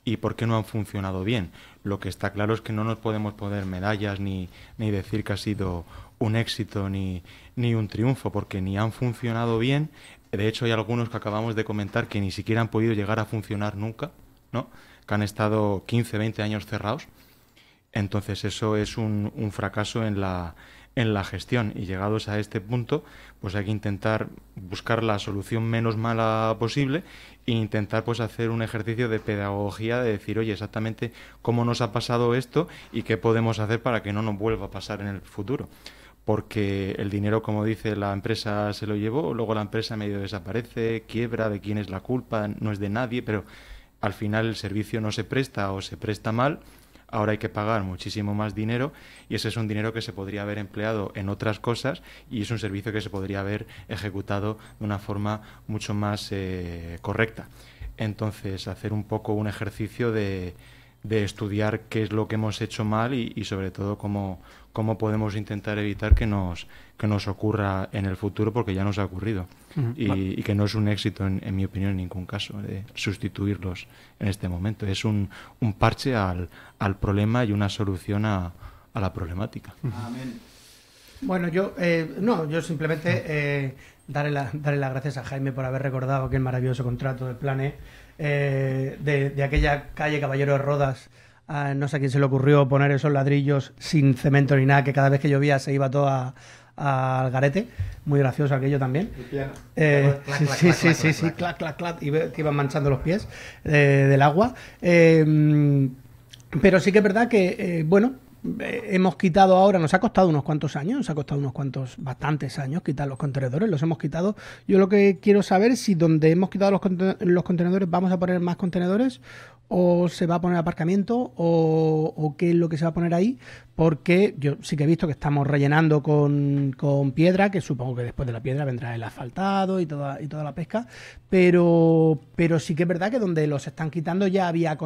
Speaker 4: y por qué no han funcionado bien. Lo que está claro es que no nos podemos poner medallas ni decir que ha sido un éxito ni un triunfo, porque ni han funcionado bien. De hecho, hay algunos que acabamos de comentar que ni siquiera han podido llegar a funcionar nunca, ¿no? Que han estado 15, 20 años cerrados. Entonces eso es un fracaso en la gestión, y llegados a este punto pues hay que intentar buscar la solución menos mala posible e intentar pues hacer un ejercicio de pedagogía de decir, oye, exactamente cómo nos ha pasado esto y qué podemos hacer para que no nos vuelva a pasar en el futuro, porque el dinero, como dice, la empresa se lo llevó, luego la empresa medio desaparece, quiebra, de quién es la culpa, no es de nadie, pero al final el servicio no se presta o se presta mal. Ahora hay que pagar muchísimo más dinero y ese es un dinero que se podría haber empleado en otras cosas y es un servicio que se podría haber ejecutado de una forma mucho más correcta. Entonces, hacer un poco un ejercicio de estudiar qué es lo que hemos hecho mal y sobre todo cómo podemos intentar evitar que nos ocurra en el futuro, porque ya nos ha ocurrido. Y que no es un éxito, en mi opinión, en ningún caso, de sustituirlos en este momento. Es un parche al problema y una solución a la problemática.
Speaker 2: Amén. Bueno, yo simplemente darle las gracias a Jaime por haber recordado aquel maravilloso contrato de Planes, de aquella calle Caballero de Rodas. No sé a quién se le ocurrió poner esos ladrillos sin cemento ni nada, que cada vez que llovía se iba todo al garete. Muy gracioso aquello también. Sí, clac, clac, clac, y te iban manchando los pies del agua. Pero sí que es verdad que, hemos quitado ahora, nos ha costado unos cuantos años, bastantes años quitar los contenedores, los hemos quitado. Yo lo que quiero saber es si donde hemos quitado los contenedores vamos a poner más contenedores, o se va a poner aparcamiento, o qué es lo que se va a poner ahí, porque yo sí que he visto que estamos rellenando con piedra, que supongo que después de la piedra vendrá el asfaltado y toda la pesca, pero sí que es verdad que donde los están quitando ya había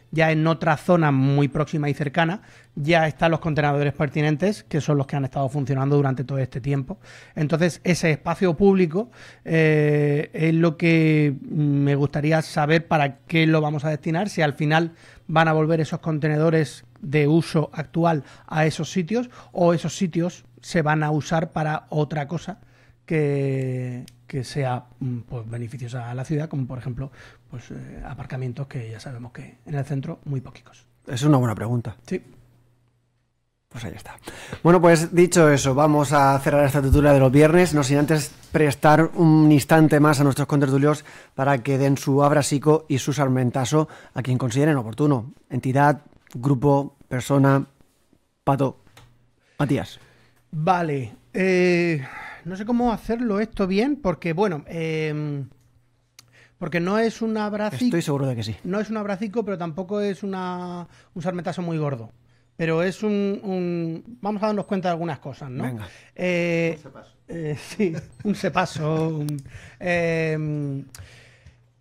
Speaker 2: ya en otra zona muy próxima y cercana ya están los contenedores pertinentes, que son los que han estado funcionando durante todo este tiempo. Entonces, ese espacio público es lo que me gustaría saber para qué lo vamos a destinar, si al final van a volver esos contenedores de uso actual a esos sitios, o esos sitios se van a usar para otra cosa que sea pues beneficiosa a la ciudad, como por ejemplo pues aparcamientos, que ya sabemos que en el centro muy poquitos.
Speaker 1: Es una buena pregunta.
Speaker 2: Sí.
Speaker 1: Pues ahí está. Bueno, pues dicho eso, vamos a cerrar esta tertulia de los viernes, no sin antes prestar un instante más a nuestros contertulios para que den su abrasico y su sarmentazo a quien consideren oportuno. Entidad, grupo, persona. Pato. Matías.
Speaker 2: Vale. No sé cómo hacerlo esto bien, porque porque no es un abracico.
Speaker 1: Estoy seguro de que sí.
Speaker 2: No es un abracico, pero tampoco es un sarmentazo muy gordo. Pero es vamos a darnos cuenta de algunas cosas, ¿no?
Speaker 1: Venga.
Speaker 2: Un cepaso. Sí, un cepaso.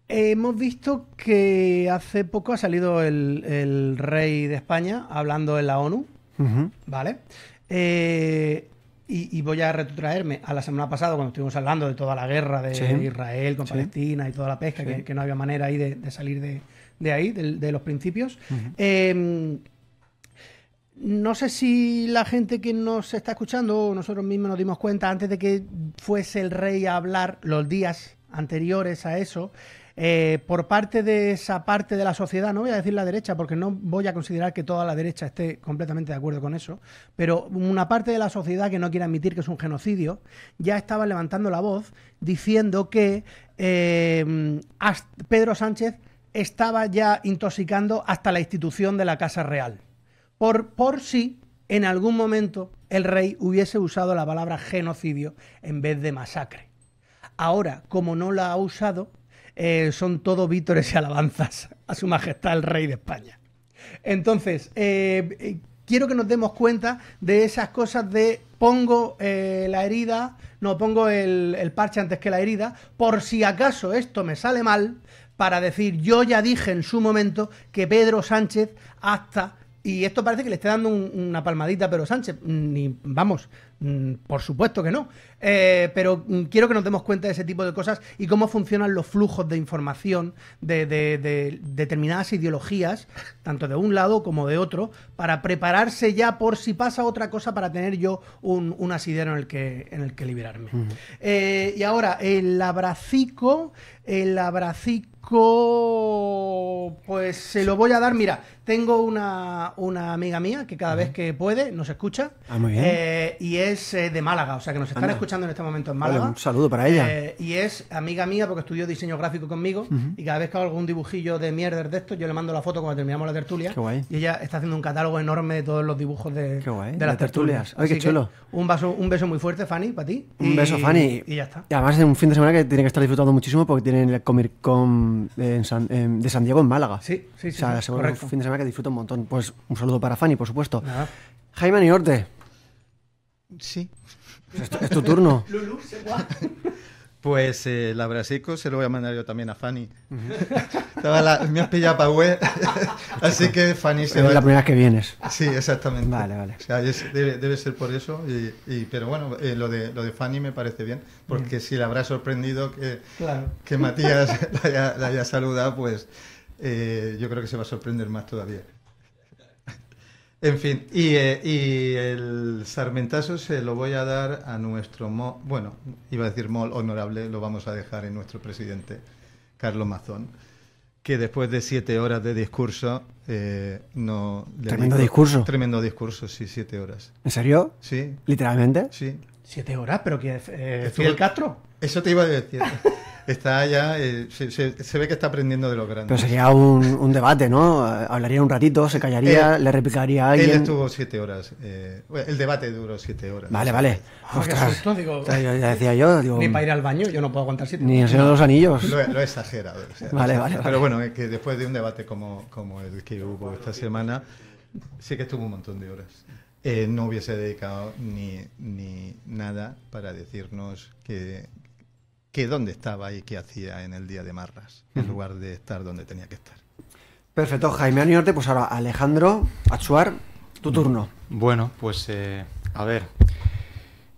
Speaker 2: Hemos visto que hace poco ha salido el rey de España hablando en la ONU, ¿vale? Y voy a retrotraerme a la semana pasada, cuando estuvimos hablando de toda la guerra de Israel con Palestina y toda la pesca, que no había manera ahí de salir de ahí, de los principios. No sé si la gente que nos está escuchando o nosotros mismos nos dimos cuenta, antes de que fuese el rey a hablar, los días anteriores a eso, por parte de esa parte de la sociedad, no voy a decir la derecha porque no voy a considerar que toda la derecha esté completamente de acuerdo con eso, pero una parte de la sociedad que no quiere admitir que es un genocidio, ya estaba levantando la voz diciendo que Pedro Sánchez estaba ya intoxicando hasta la institución de la Casa Real, por si en algún momento el rey hubiese usado la palabra genocidio en vez de masacre. Ahora, como no la ha usado, son todo vítores y alabanzas a su majestad el rey de España. Entonces, quiero que nos demos cuenta de esas cosas de pongo la herida, no, pongo el parche antes que la herida, por si acaso esto me sale mal, para decir, yo ya dije en su momento que Pedro Sánchez hasta... Y esto parece que le esté dando una palmadita a Pedro Sánchez. Vamos, por supuesto que no. Pero quiero que nos demos cuenta de ese tipo de cosas y cómo funcionan los flujos de información de determinadas ideologías, tanto de un lado como de otro, para prepararse ya por si pasa otra cosa, para tener yo un asidero en el que liberarme. Y ahora, el abracico, pues se lo voy a dar. Mira, tengo una amiga mía que cada vez que puede nos escucha.
Speaker 1: Muy bien.
Speaker 2: Y es de Málaga, o sea que nos están escuchando en este momento en Málaga.
Speaker 1: Vale, un saludo para ella.
Speaker 2: Y es amiga mía porque estudió diseño gráfico conmigo. Y cada vez que hago algún dibujillo de mierda de estos, yo le mando la foto cuando terminamos la tertulia.
Speaker 1: Qué guay.
Speaker 2: Y ella está haciendo un catálogo enorme de todos los dibujos de
Speaker 1: tertulias.
Speaker 2: las tertulias.
Speaker 1: Ay, qué chulo.
Speaker 2: Un beso muy fuerte, Fanny, para ti.
Speaker 1: Un beso, Fanny.
Speaker 2: Y ya está.
Speaker 1: Y además es un fin de semana que tiene que estar disfrutando muchísimo porque tienen el Comic Con de San Diego en Málaga.
Speaker 2: Sí,
Speaker 1: O sea, seguro que es
Speaker 2: correcto.
Speaker 1: un fin de semana que disfruta un montón. Pues un saludo para Fanny, por supuesto.
Speaker 2: Nada.
Speaker 1: Jaime Niorte,
Speaker 3: Sí.
Speaker 1: es tu turno.
Speaker 2: Lulu, se va.
Speaker 3: Pues el abrasico se lo voy a mandar yo también a Fanny. Me has pillado para web, así que Fanny se
Speaker 1: Es
Speaker 3: va.
Speaker 1: la primera vez que vienes.
Speaker 3: Sí, exactamente.
Speaker 1: Vale.
Speaker 3: O sea, debe ser por eso. Pero bueno, lo de Fanny me parece bien, porque si le habrá sorprendido
Speaker 2: Claro.
Speaker 3: que Matías la haya saludado, pues yo creo que se va a sorprender más todavía. En fin, y el sarmentazo se lo voy a dar a nuestro, bueno, iba a decir mol honorable, lo vamos a dejar en nuestro presidente, Carlos Mazón, que después de 7 horas de discurso, no...
Speaker 1: Tremendo discurso.
Speaker 3: Tremendo discurso, sí, 7 horas.
Speaker 1: ¿En serio?
Speaker 3: Sí,
Speaker 1: ¿Literalmente?
Speaker 3: sí.
Speaker 2: 7 horas, pero que
Speaker 3: Estuvo-
Speaker 2: Fidel Castro.
Speaker 3: Eso te iba a decir. Está allá, se ve que está aprendiendo de los grandes.
Speaker 1: Pero sería un debate, ¿no? Hablaría un ratito, se callaría, le replicaría a
Speaker 3: Él
Speaker 1: alguien.
Speaker 3: estuvo 7 horas. Bueno, el debate duró 7 horas.
Speaker 1: Vale.
Speaker 2: Qué
Speaker 1: Ostras.
Speaker 2: susto, digo,
Speaker 1: Ya decía yo, digo,
Speaker 2: ni para ir al baño, yo no puedo aguantar 7
Speaker 1: ni el Señor de los Anillos.
Speaker 3: Lo he exagerado. O sea,
Speaker 1: Vale.
Speaker 3: Pero bueno, es que después de un debate como el que hubo esta semana, sí que estuvo un montón de horas. No hubiese dedicado ni nada para decirnos que dónde estaba y qué hacía en el día de Marras, en lugar de estar donde tenía que estar.
Speaker 1: Perfecto, Jaime Aniorte. Pues ahora, Alejandro Achuar, tu turno.
Speaker 4: Bueno, pues a ver,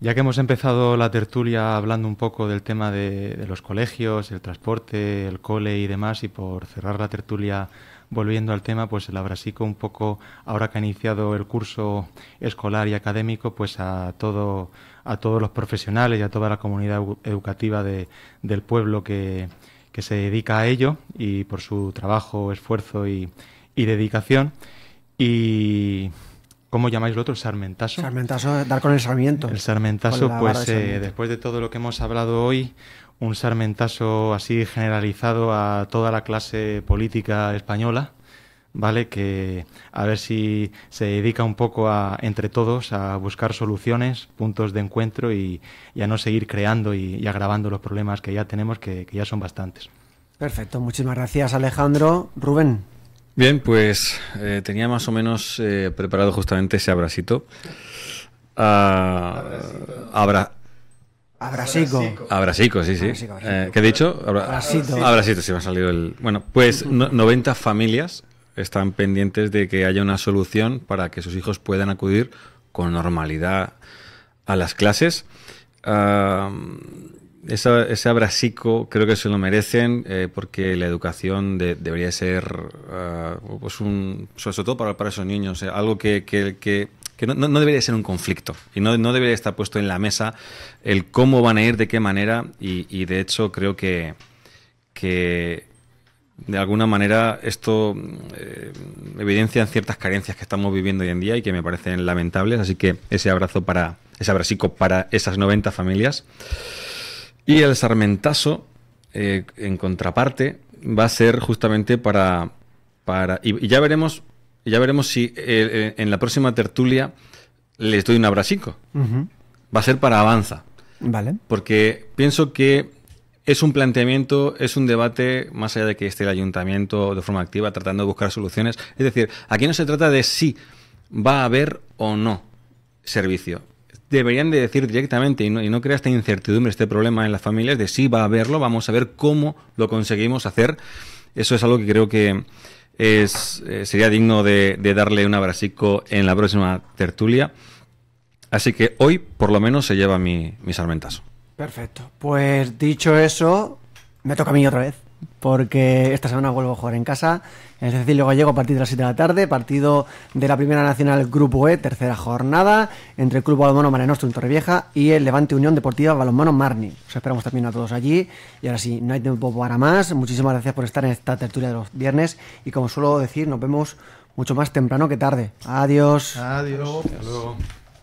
Speaker 4: ya que hemos empezado la tertulia hablando un poco del tema de los colegios, el transporte, el cole y demás, y por cerrar la tertulia volviendo al tema, pues el abrasico un poco, ahora que ha iniciado el curso escolar y académico, pues a todos los profesionales y a toda la comunidad educativa del pueblo que se dedica a ello, y por su trabajo, esfuerzo y dedicación. Y ¿cómo llamáis lo otro? ¿El sarmentazo?
Speaker 1: Sarmentazo, dar con el sarmiento.
Speaker 4: El sarmentazo,
Speaker 1: Con la barra
Speaker 4: pues
Speaker 1: de sarmiento.
Speaker 4: después de todo lo que hemos hablado hoy, un sarmentazo así generalizado a toda la clase política española, ¿vale? Que a ver si se dedica un poco entre todos a buscar soluciones, puntos de encuentro y a no seguir creando y agravando los problemas que ya tenemos, que ya son bastantes.
Speaker 1: Perfecto, muchísimas gracias, Alejandro. Rubén.
Speaker 5: Bien, pues tenía más o menos preparado justamente ese abrasito.
Speaker 1: Abrasico.
Speaker 5: Abrasico, sí.
Speaker 1: Abrasico.
Speaker 5: ¿Qué he dicho?
Speaker 1: Abrasito.
Speaker 5: Abrasito, sí me ha salido el... Bueno, pues 90 familias están pendientes de que haya una solución para que sus hijos puedan acudir con normalidad a las clases. Ese abrasico creo que se lo merecen porque la educación debería ser, pues sobre todo para esos niños, algo que no debería ser un conflicto y no debería estar puesto en la mesa el cómo van a ir, de qué manera, y de hecho creo que que de alguna manera esto evidencia ciertas carencias que estamos viviendo hoy en día y que me parecen lamentables, así que ese abracico para esas 90 familias. Y el sarmentazo, en contraparte, va a ser justamente y ya veremos si en la próxima tertulia les doy un abracico. Va a ser para Avanza.
Speaker 1: Vale.
Speaker 5: Porque pienso que es un planteamiento, es un debate, más allá de que esté el ayuntamiento de forma activa tratando de buscar soluciones. Es decir, aquí no se trata de si va a haber o no servicio. Deberían de decir directamente y no crea esta incertidumbre, este problema en las familias de si va a haberlo, vamos a ver cómo lo conseguimos hacer. Eso es algo que creo que sería digno de darle un abracico en la próxima tertulia. Así que hoy, por lo menos, se lleva mi sarmentazo.
Speaker 1: Perfecto. Pues dicho eso, me toca a mí otra vez, porque esta semana vuelvo a jugar en casa, en el Cecilio Gallego a partir de las 7 de la tarde, partido de la Primera Nacional Grupo E, tercera jornada, entre el Club Balonmano Mare Nostrum Torrevieja y el Levante Unión Deportiva Balonmano Marni. Os esperamos también a todos allí, y ahora sí, no hay tiempo para más. Muchísimas gracias por estar en esta tertulia de los viernes, y como suelo decir, nos vemos mucho más temprano que tarde. Adiós.
Speaker 2: Adiós.
Speaker 5: Hasta luego.